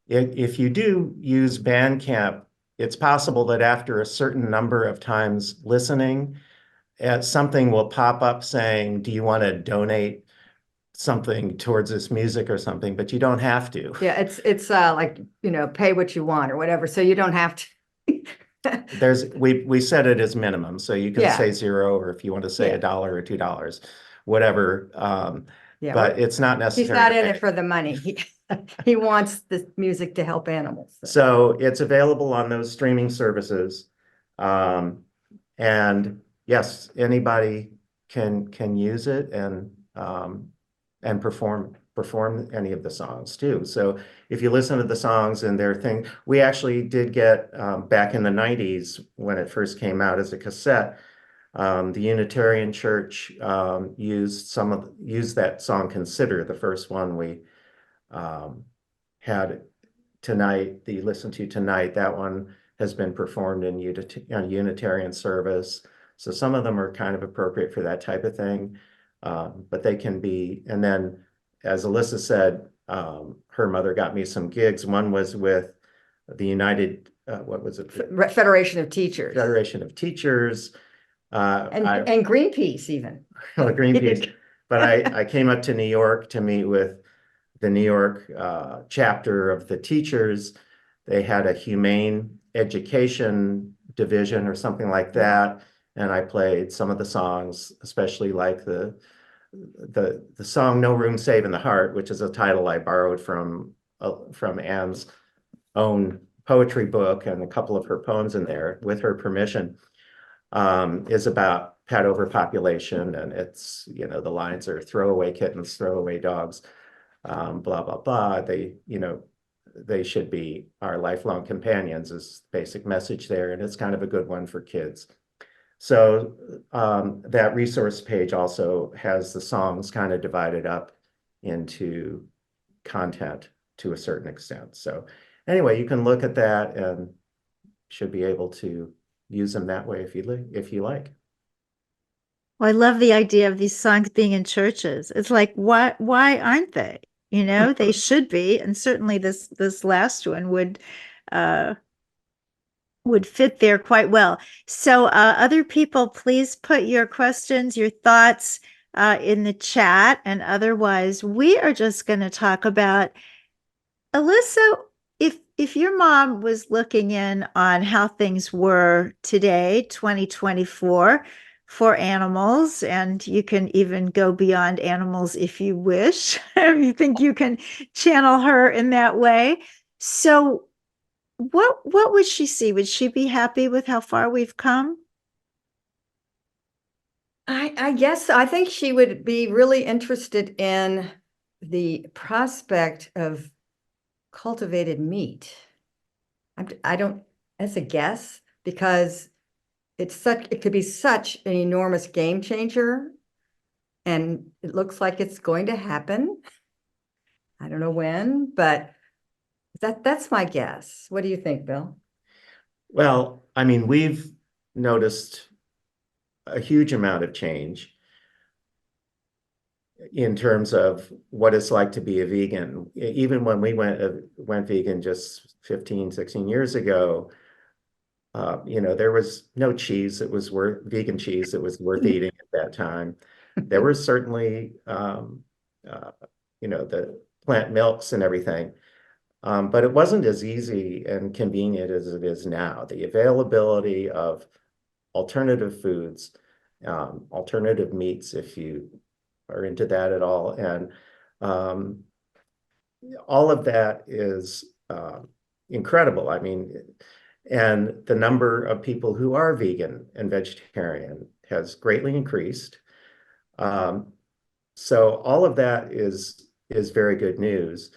If you do use Bandcamp, it's possible that after a certain number of times listening, something will pop up saying, do you want to donate something towards this music or something? But you don't have to. Yeah, it's like, pay what you want or whatever, so you don't have to. We set it as minimum, so you can say $0, or if you want to say $1 or $2, whatever. But it's not necessary. He's not in it for the money. He wants the music to help animals. So it's available on those streaming services. And yes, anybody can use it and perform any of the songs too. So if you listen to the songs and their thing, we actually did get back in the 90s when it first came out as a cassette. The Unitarian Church used that song "Consider," the first one we had tonight, that you listened to tonight. That one has been performed in Unitarian service. So some of them are kind of appropriate for that type of thing, but they can be. And then, as Elissa said, her mother got me some gigs. One was with the United, what was it? Federation of Teachers. Federation of Teachers. And Greenpeace even. Well, Greenpeace. But I came up to New York to meet with the New York chapter of the teachers. They had a humane education division or something like that. And I played some of the songs, especially like the song "No Room Save in the Heart," which is a title I borrowed from Ann's own poetry book, and a couple of her poems in there with her permission, is about pet overpopulation. And it's, the lines are "throw away kittens, throw away dogs, blah, blah, blah. They should be our lifelong companions," is the basic message there. And it's kind of a good one for kids. So that resource page also has the songs kind of divided up into content to a certain extent. So anyway, you can look at that and should be able to use them that way if you like. Well, I love the idea of these songs being in churches. It's like, why aren't they? They should be, and certainly this last one would fit there quite well. So other people, please put your questions, your thoughts in the chat. And otherwise, we are just going to talk about, Elissa, if your mom was looking in on how things were today, 2024, for animals, and you can even go beyond animals if you wish, if you think you can channel her in that way. So what would she see? Would she be happy with how far we've come? I guess I think she would be really interested in the prospect of cultivated meat. I don't, that's a guess, because it could be such an enormous game changer, and it looks like it's going to happen. I don't know when, but that's my guess. What do you think, Bill? Well, I mean, we've noticed a huge amount of change. in terms of what it's like to be a vegan. Even when we went vegan just 15, 16 years ago, there was no cheese that was vegan cheese that was worth eating at that time. There was certainly, the plant milks and everything. But it wasn't as easy and convenient as it is now. The availability of alternative foods, alternative meats, if you are into that at all, and all of that is incredible. I mean, and the number of people who are vegan and vegetarian has greatly increased. So all of that is very good news.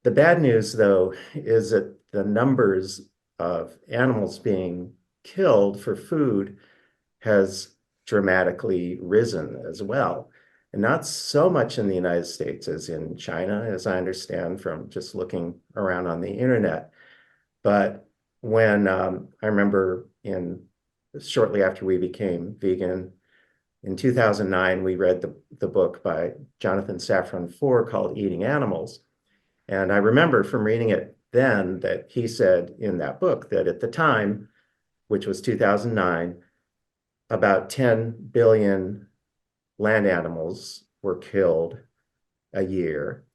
The bad news, though, is that the numbers of animals being killed for food has dramatically risen as well. And not so much in the United States as in China, as I understand from just looking around on the internet. But when I remember shortly after we became vegan, in 2009, we read the book by Jonathan Safran Foer called Eating Animals. And I remember from reading it then that he said in that book that at the time, which was 2009, about 10 billion land animals were killed a year.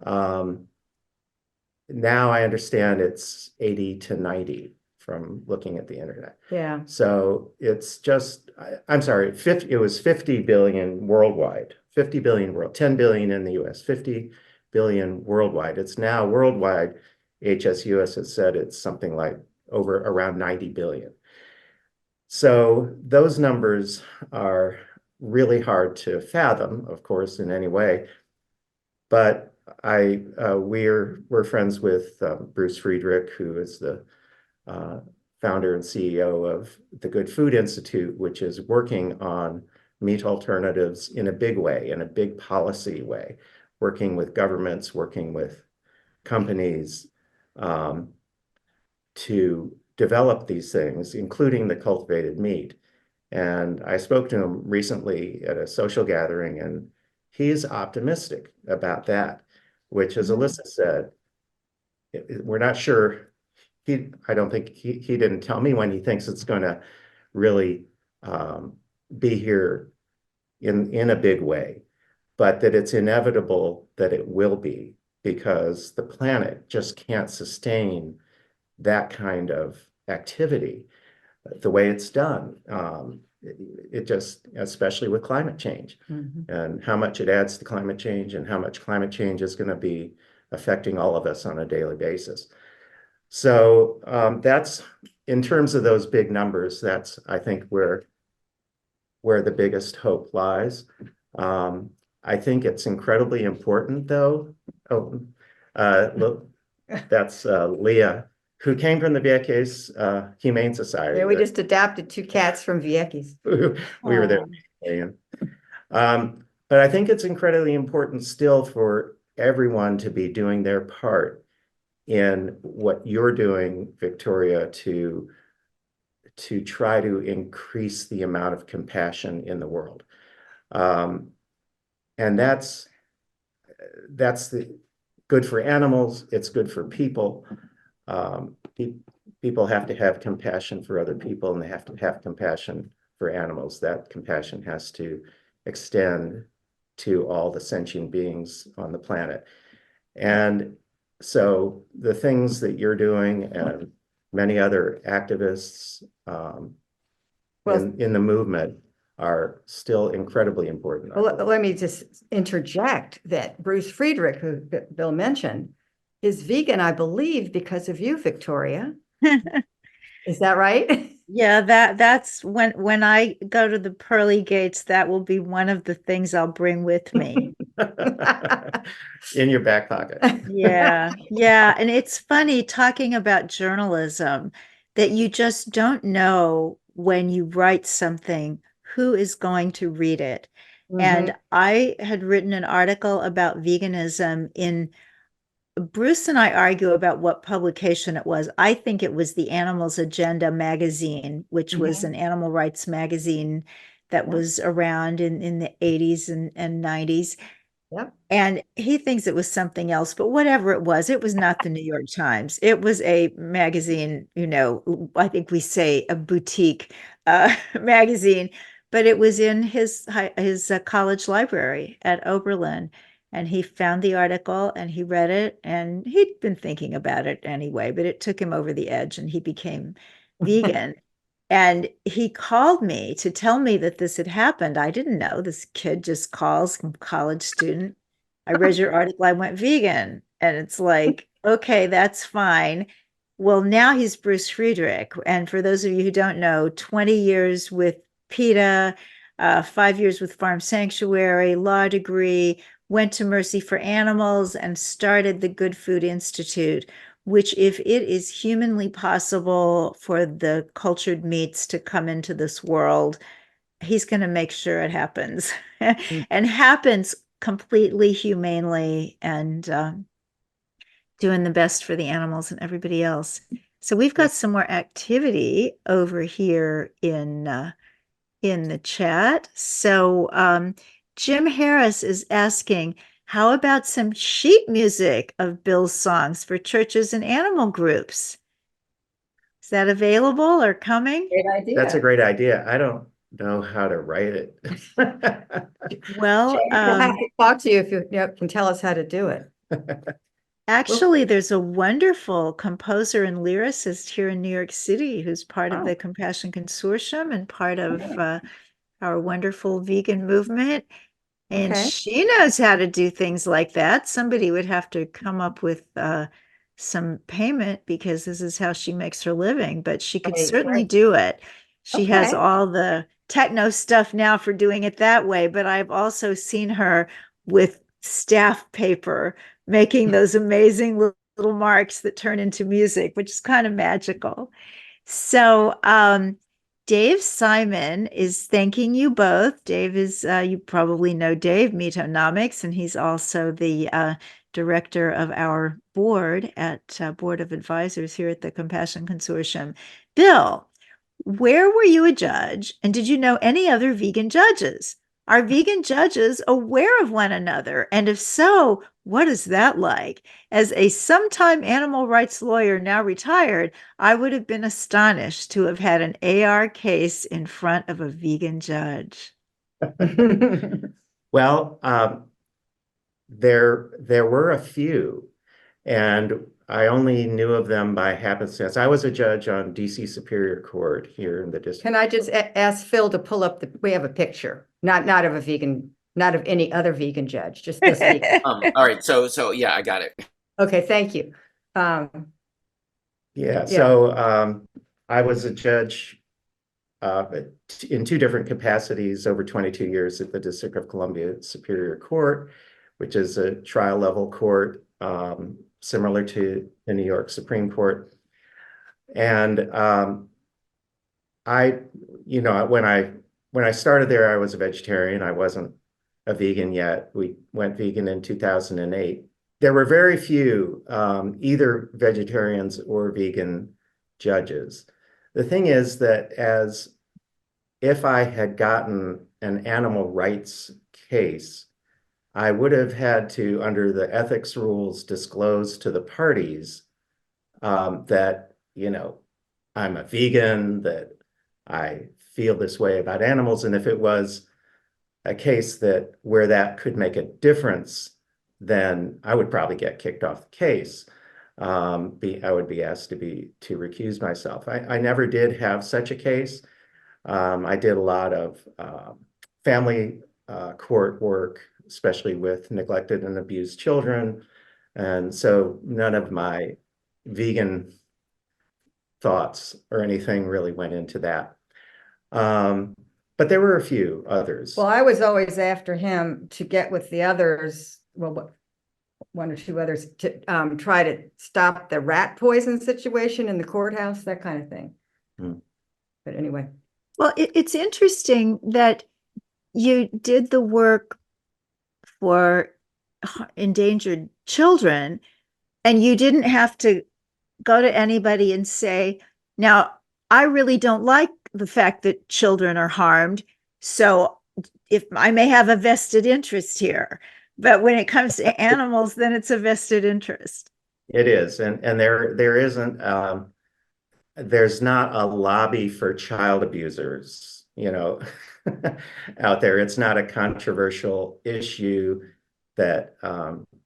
Now I understand it's 80 to 90 from looking at the internet. Yeah. So it's just, I'm sorry, it was 50 billion worldwide, 50 billion 10 billion in the US, 50 billion worldwide. It's now worldwide. HSUS has said it's something like around 90 billion. So those numbers are really hard to fathom, of course, in any way. But we're friends with Bruce Friedrich, who is the founder and CEO of the Good Food Institute, which is working on meat alternatives in a big way, in a big policy way, working with governments, working with companies to develop these things, including the cultivated meat. And I spoke to him recently at a social gathering, and he's optimistic about that, which, as Elissa said, we're not sure. I don't think he didn't tell me when he thinks it's going to really be here in a big way, but that it's inevitable that it will be, because the planet just can't sustain that kind of activity the way it's done. It just, especially with climate change, and how much it adds to climate change, and how much climate change is going to be affecting all of us on a daily basis. So that's, in terms of those big numbers, that's, I think, where the biggest hope lies. I think it's incredibly important, though. Look, that's Leah, who came from the Vieques Humane Society. Yeah, we just adopted 2 cats from Vieques. We were there. But I think it's incredibly important still for everyone to be doing their part in what you're doing, Victoria, to try to increase the amount of compassion in the world. And that's good for animals. It's good for people. People have to have compassion for other people, and they have to have compassion for animals. That compassion has to extend to all the sentient beings on the planet. And so the things that you're doing, and many other activists in the movement, are still incredibly important. Well, let me just interject that Bruce Friedrich, who Bill mentioned, is vegan, I believe, because of you, Victoria. Is that right? Yeah, that's when I go to the pearly gates, that will be one of the things I'll bring with me. In your back pocket. Yeah. And it's funny talking about journalism, that you just don't know when you write something who is going to read it. And I had written an article about veganism in Bruce and I argue about what publication it was. I think it was the Animals Agenda magazine, which was an animal rights magazine that was around in the 80s and 90s. Yep. And he thinks it was something else, but whatever it was not the New York Times. It was a magazine, I think we say a boutique magazine, but it was in his college library at Oberlin. And he found the article and he read it, and he'd been thinking about it anyway, but it took him over the edge and he became vegan. And he called me to tell me that this had happened. I didn't know. This kid just calls, college student. I read your article, I went vegan. And it's like, okay, that's fine. Well, now he's Bruce Friedrich. And for those of you who don't know, 20 years with PETA, 5 years with Farm Sanctuary, law degree, went to Mercy for Animals, and started the Good Food Institute, which, if it is humanly possible for the cultured meats to come into this world, he's going to make sure it happens and happens completely humanely, and doing the best for the animals and everybody else. So we've got some more activity over here in the chat. So Jim Harris is asking, how about some sheet music of Bill's songs for churches and animal groups? Is that available or coming? Great idea. That's a great idea. I don't know how to write it. Well, We'll have to talk to you if you can tell us how to do it. actually, there's a wonderful composer and lyricist here in New York City who's part of Oh. the Compassion Consortium and part of our wonderful vegan movement. And Okay. she knows how to do things like that. Somebody would have to come up with some payment, because this is how she makes her living, but she could Right, certainly right. do it. She has Okay. all the techno stuff now for doing it that way, but I've also seen her with staff paper making those amazing little marks that turn into music, which is kind of magical. So Dave Simon is thanking you both. Dave is, you probably know Dave, Metonomics, and he's also the director of our board at Board of Advisors here at the Compassion Consortium. Bill, where were you a judge, and did you know any other vegan judges? Are vegan judges aware of one another? And if so, what is that like? As a sometime animal rights lawyer, now retired, I would have been astonished to have had an AR case in front of a vegan judge. Well, there were a few, and I only knew of them by happenstance. I was a judge on DC Superior Court here in the district. Can I just ask Phil to pull up we have a picture, not of a vegan, not of any other vegan judge, just this vegan. All right, so yeah, I got it. Okay, thank you. So I was a judge in two different capacities over 22 years at the District of Columbia Superior Court, which is a trial level court similar to the New York Supreme Court. And when I started there, I was a vegetarian. I wasn't a vegan yet. We went vegan in 2008. There were very few either vegetarians or vegan judges. The thing is that if I had gotten an animal rights case, I would have had to, under the ethics rules, disclose to the parties that, I'm a vegan, that I feel this way about animals. And if it was a case where that could make a difference, then I would probably get kicked off the case. I would be asked to recuse myself. I never did have such a case. I did a lot of family court work, especially with neglected and abused children. And so none of my vegan thoughts or anything really went into that. But there were a few others. Well, I was always after him to get with the others, well, one or two others, to try to stop the rat poison situation in the courthouse, that kind of thing. But anyway. Well, it's interesting that you did the work for endangered children, and you didn't have to go to anybody and say, now, I really don't like the fact that children are harmed, So if I may have a vested interest here, but when it comes to animals, then it's a vested interest. It is, and there isn't there's not a lobby for child abusers, out there. It's not a controversial issue that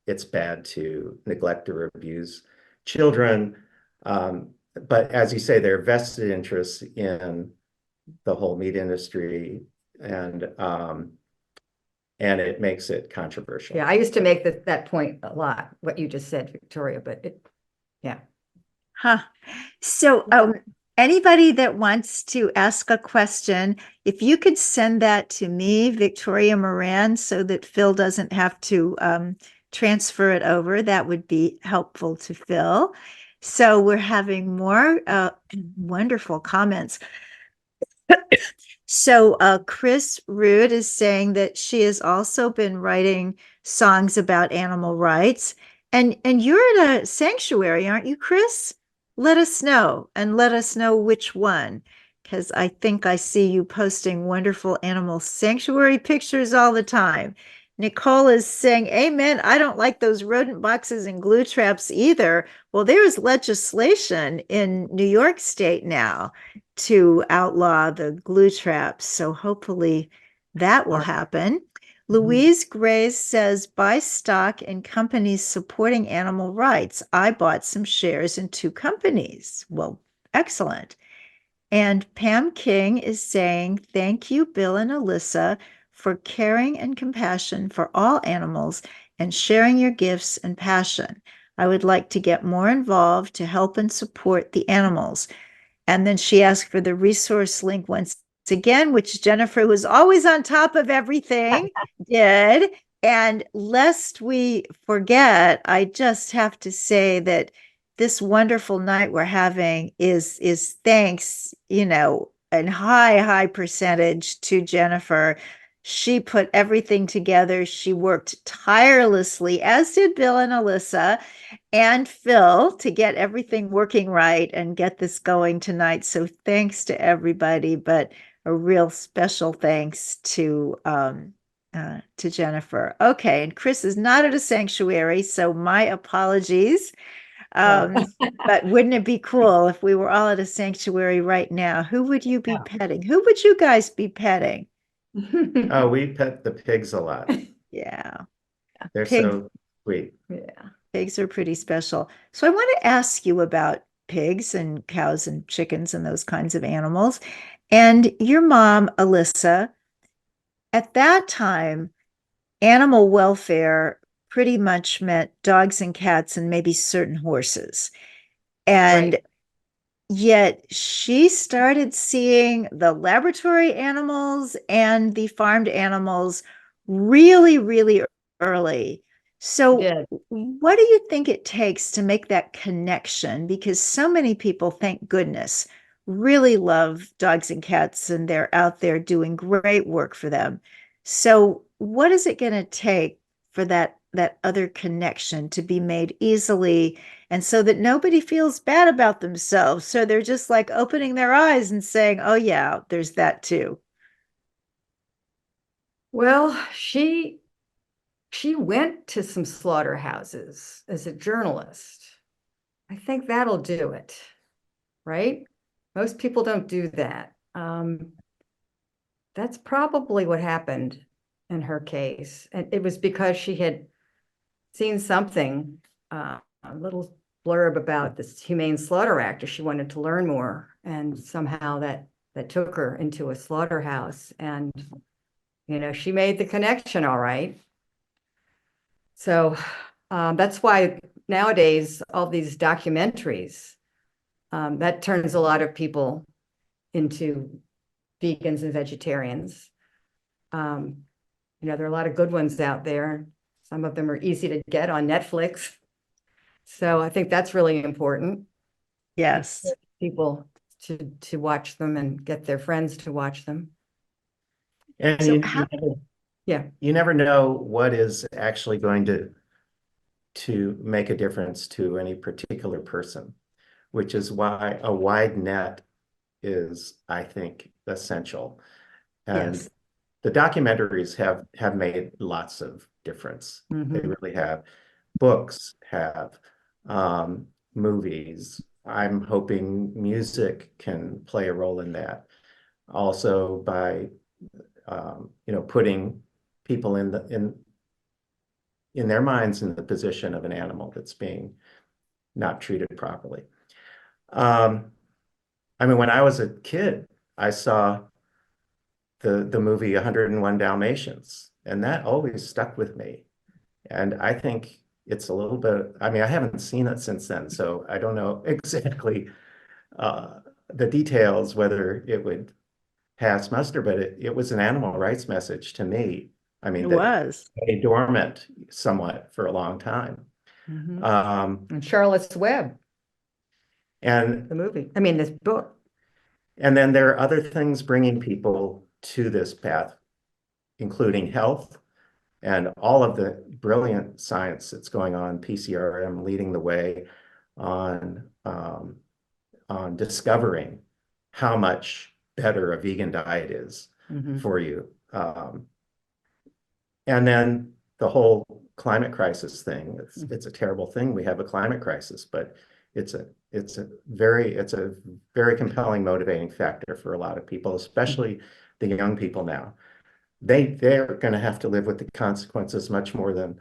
it's bad to neglect or abuse children. But as you say, there are vested interests in the whole meat industry, and it makes it controversial. Yeah, I used to make that point a lot, what you just said, Victoria, but yeah. Huh. So anybody that wants to ask a question, if you could send that to me, Victoria Moran, so that Phil doesn't have to transfer it over, that would be helpful to Phil. So we're having more wonderful comments. So Chris Rood is saying that she has also been writing songs about animal rights. And you're at a sanctuary, aren't you, Chris? Let us know, and let us know which one, because I think I see you posting wonderful animal sanctuary pictures all the time. Nicole is saying, amen. I don't like those rodent boxes and glue traps either. Well, there is legislation in New York State now to outlaw the glue traps. So hopefully that will happen. Louise Grace says, buy stock in companies supporting animal rights. I bought some shares in 2 companies. Well, excellent. And Pam King is saying, thank you, Bill and Elissa, for caring and compassion for all animals and sharing your gifts and passion. I would like to get more involved to help and support the animals. And then she asked for the resource link once again, which Jennifer, who's always on top of everything, did. And lest we forget, I just have to say that this wonderful night we're having is thanks, in high percentage to Jennifer. She put everything together. She worked tirelessly, as did Bill and Elissa and Phil, to get everything working right and get this going tonight. So thanks to everybody, but a real special thanks to Jennifer. Okay, and Chris is not at a sanctuary, so my apologies. But wouldn't it be cool if we were all at a sanctuary right now? Who would you be petting? Who would you guys be petting? Oh, we pet the pigs a lot. Yeah. They're so sweet. Yeah. Pigs are pretty special. So I want to ask you about pigs and cows and chickens and those kinds of animals. And your mom, Elissa, at that time, animal welfare pretty much meant dogs and cats and maybe certain horses. And Right. yet she started seeing the laboratory animals and the farmed animals really, really early. So Did. what do you think it takes to make that connection? Because so many people, thank goodness, really love dogs and cats, and they're out there doing great work for them. So what is it going to take for that other connection to be made easily, and so that nobody feels bad about themselves? So they're just like opening their eyes and saying, oh yeah, there's that too. Well, she went to some slaughterhouses as a journalist. I think that'll do it, right? Most people don't do that. That's probably what happened in her case. And it was because she had seen something, a little blurb about this Humane Slaughter Act, she wanted to learn more. And somehow that took her into a slaughterhouse. And, she made the connection all right. So that's why nowadays, all these documentaries, that turns a lot of people into vegans and vegetarians. There are a lot of good ones out there. Some of them are easy to get on Netflix. So I think that's really important. Yes. People to watch them and get their friends to watch them. And So you never know what is actually going to make a difference to any particular person, which is why a wide net is, I think, essential. And Yes. the documentaries have made lots of difference. They Mhm. really have. Books have, movies. I'm hoping music can play a role in that. Also by putting people in their minds in the position of an animal that's being not treated properly. I mean, when I was a kid, I saw the movie 101 Dalmatians, and that always stuck with me. And I think it's a little bit, I mean, I haven't seen it since then, so I don't know exactly the details, whether it would pass muster, but it was an animal rights message to me. I It mean, that was. lay dormant somewhat for a long time. Mhm. Um, And Charlotte's Web, and the movie. I mean, this book. and then there are other things bringing people to this path, including health and all of the brilliant science that's going on, PCRM leading the way on discovering how much better a vegan diet is Mhm. for you. And then the whole climate crisis thing. It's a terrible thing. We have a climate crisis, but it's a very compelling motivating factor for a lot of people, especially the young people now. They're going to have to live with the consequences much more than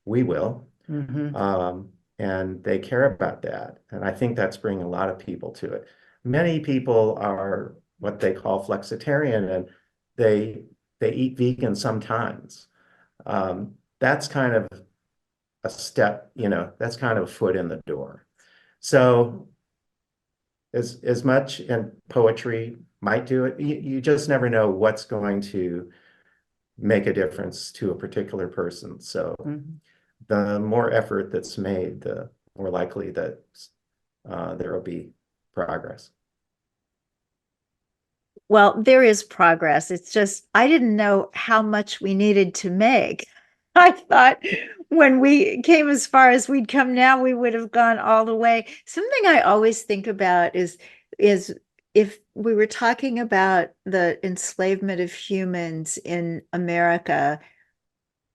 we will. Mhm. And they care about that. And I think that's bringing a lot of people to it. Many people are what they call flexitarian, and they eat vegan sometimes. That's kind of a step, that's kind of a foot in the door. So as much, and poetry might do it, you just never know what's going to make a difference to a particular person. So Mhm. the more effort that's made, the more likely that there will be progress. Well, there is progress. It's just, I didn't know how much we needed to make. I thought when we came as far as we'd come now, we would have gone all the way. Something I always think about is if we were talking about the enslavement of humans in America,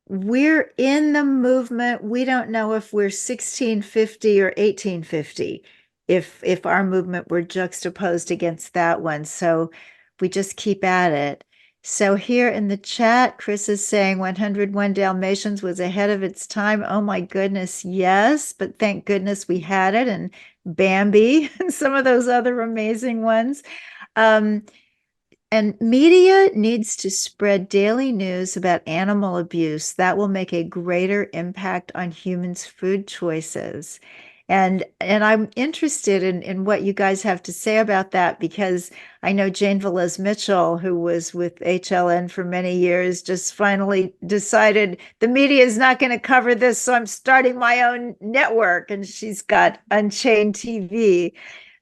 we're in the movement. We don't know if we're 1650 or 1850, if our movement were juxtaposed against that one. So we just keep at it. So here in the chat, Chris is saying 101 Dalmatians was ahead of its time. Oh my goodness, yes, but thank goodness we had it, and Bambi and some of those other amazing ones. Um, and media needs to spread daily news about animal abuse that will make a greater impact on humans' food choices. And I'm interested in what you guys have to say about that, because I know Jane Velez Mitchell, who was with HLN for many years, just finally decided the media is not going to cover this, so I'm starting my own network, and she's got Unchained TV.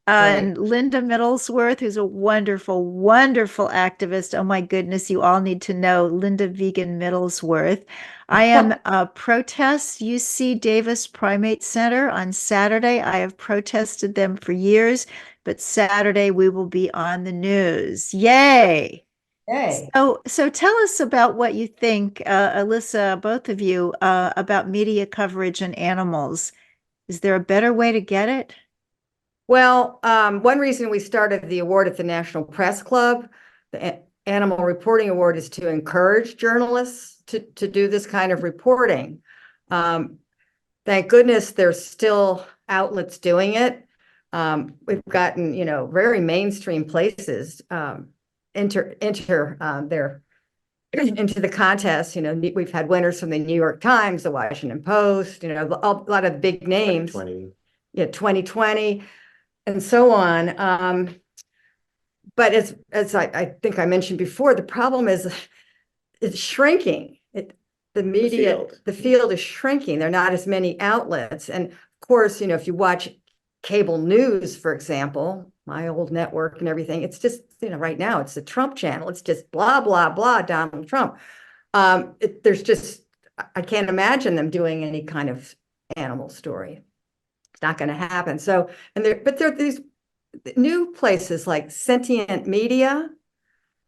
Right. And Linda Middlesworth, who's a wonderful, wonderful activist. Oh my goodness, you all need to know Linda Vegan Middlesworth. I am protest UC Davis Primate Center on Saturday. I have protested them for years, but Saturday we will be on the news. Yay! Yay. So tell us about what you think, Elissa, both of you, about media coverage and animals. Is there a better way to get it? Well, one reason we started the award at the National Press Club, the Animal Reporting Award, is to encourage journalists to do this kind of reporting. Thank goodness there's still outlets doing it. We've gotten, very mainstream places enter their into the contest. We've had winners from the New York Times, the Washington Post, a lot of big names. 2020. Yeah, 2020. And so on. But as I think I mentioned before, the problem is it's shrinking. The field is shrinking. There are not as many outlets. And of course, if you watch cable news, for example, my old network and everything, it's just, right now it's the Trump channel. It's just blah, blah, blah, Donald Trump. I can't imagine them doing any kind of animal story. It's not going to happen. So, but there are these new places like Sentient Media,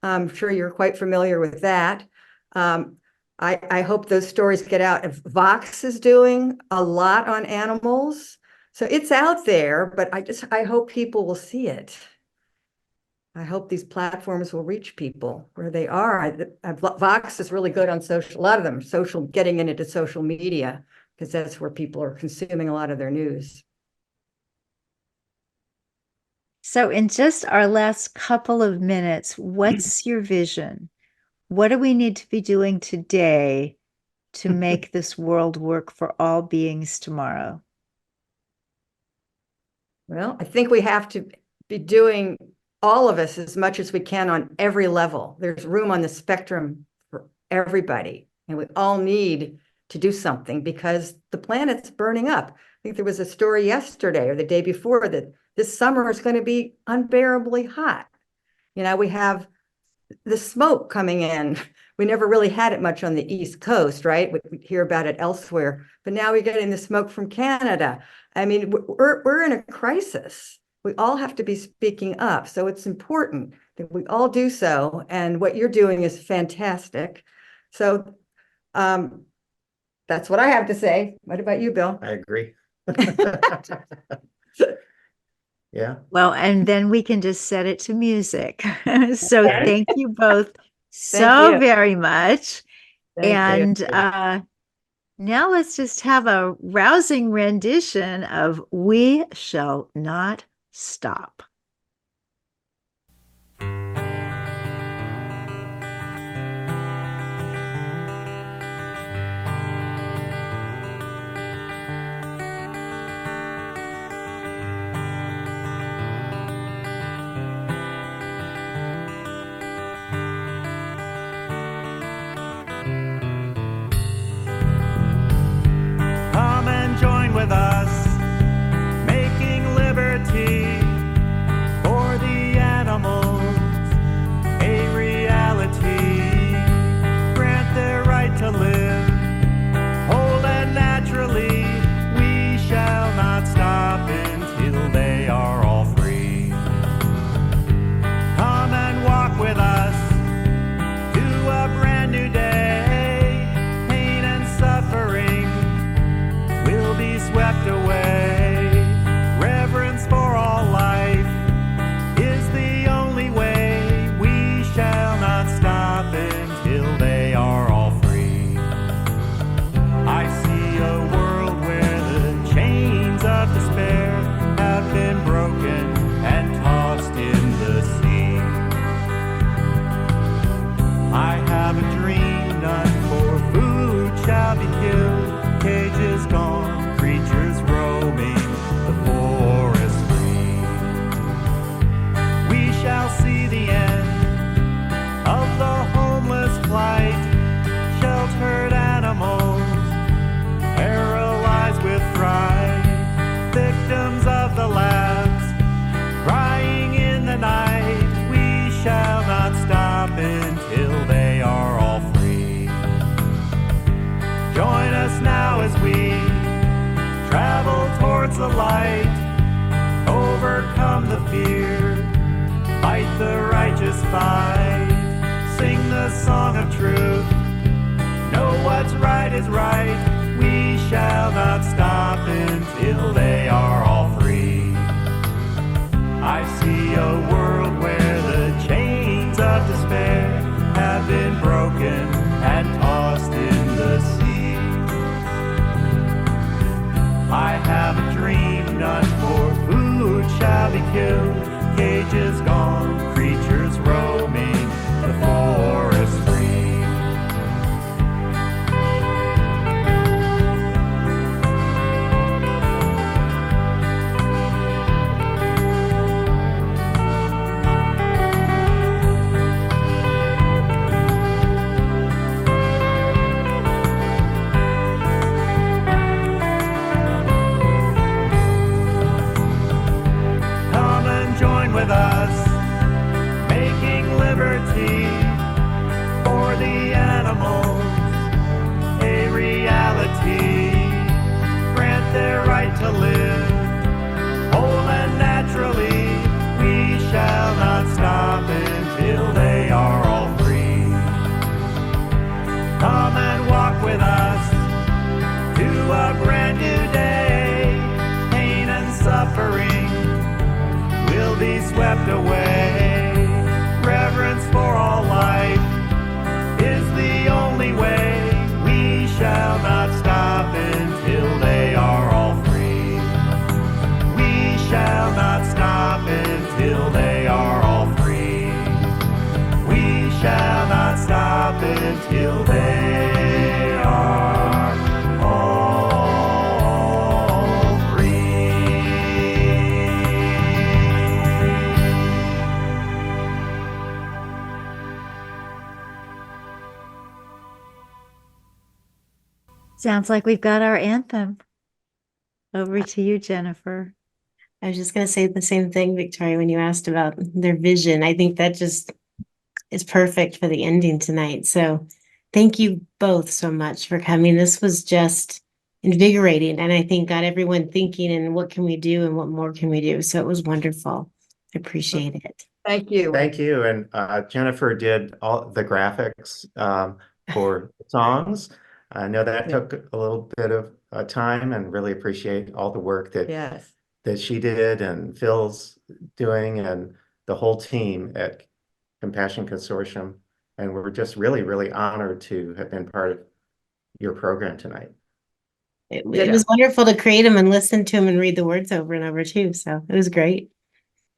I'm sure you're quite familiar with that. I hope those stories get out. Vox is doing a lot on animals. So it's out there, but I hope people will see it. I hope these platforms will reach people where they are. Vox is really good on social, a lot of them, getting into social media, because that's where people are consuming a lot of their news. So in just our last couple of minutes, what's your vision? What do we need to be doing today to make this world work for all beings tomorrow? Well, I think we have to be doing, all of us, as much as we can on every level. There's room on the spectrum for everybody, and we all need to do something because the planet's burning up. I think there was a story yesterday or the day before that this summer is going to be unbearably hot. You know, we have the smoke coming in. We never really had it much on the East Coast, right? We hear about it elsewhere, but now we're getting the smoke from Canada. I mean, we're in a crisis. We all have to be speaking up. So it's important that we all do so. And what you're doing is fantastic. So that's what I have to say. What about you, Bill? I agree. Yeah. Well, and then we can just set it to music. So thank you both so very much. Thank you. Now let's just have a rousing rendition of We Shall Not Stop. Come and join with us, making liberty for the animals a reality. Grant their right to live whole and naturally. We shall not stop until they are all free. Come and walk with us to a brand new day. Pain and suffering will be swept away. Reverence for all life is the only way. We shall not stop until they are all free. I see a world where the chains of despair have been broken and tossed in the sea. I have a dream, none for food shall be killed, cages gone, creatures roaming the forest free. We shall see the end of the homeless plight, sheltered animals, paralyzed with fright, victims of the labs, crying in the night. We shall not stop until they are all free. Join us now as we travel towards the light, overcome the fear, fight the righteous fight, sing the song of truth, know what's right is right. We shall not stop until they are all free. I see a world where the chains of despair have been broken and tossed in the sea. I have a dream, none for food shall be killed, cages gone, creatures roaming the forest free. tucked away. Reverence for all life is the only way. We shall not stop until they are all free. We shall not stop until they are all free. We shall not stop until they are all free. Sounds like we've got our anthem. Over to you, Jennifer. I was just going to say the same thing, Victoria, when you asked about their vision. I think that just is perfect for the ending tonight. So thank you both so much for coming. This was just invigorating, and I think got everyone thinking, and what can we do and what more can we do? So it was wonderful. I appreciate it. Thank you. Thank you. And Jennifer did all the graphics for songs. I know that took a little bit of time, and really appreciate all the work that Yes. that she did and Phil's doing and the whole team at Compassion Consortium. And we're just really, really honored to have been part of your program tonight. It was wonderful to create them and listen to them and read the words over and over too. So it was great.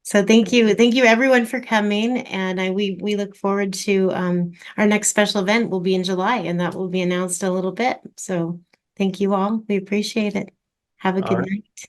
So thank you everyone for coming, and we look forward to our next special event will be in July, and that will be announced a little bit. So thank you all. We appreciate it. Have a good night.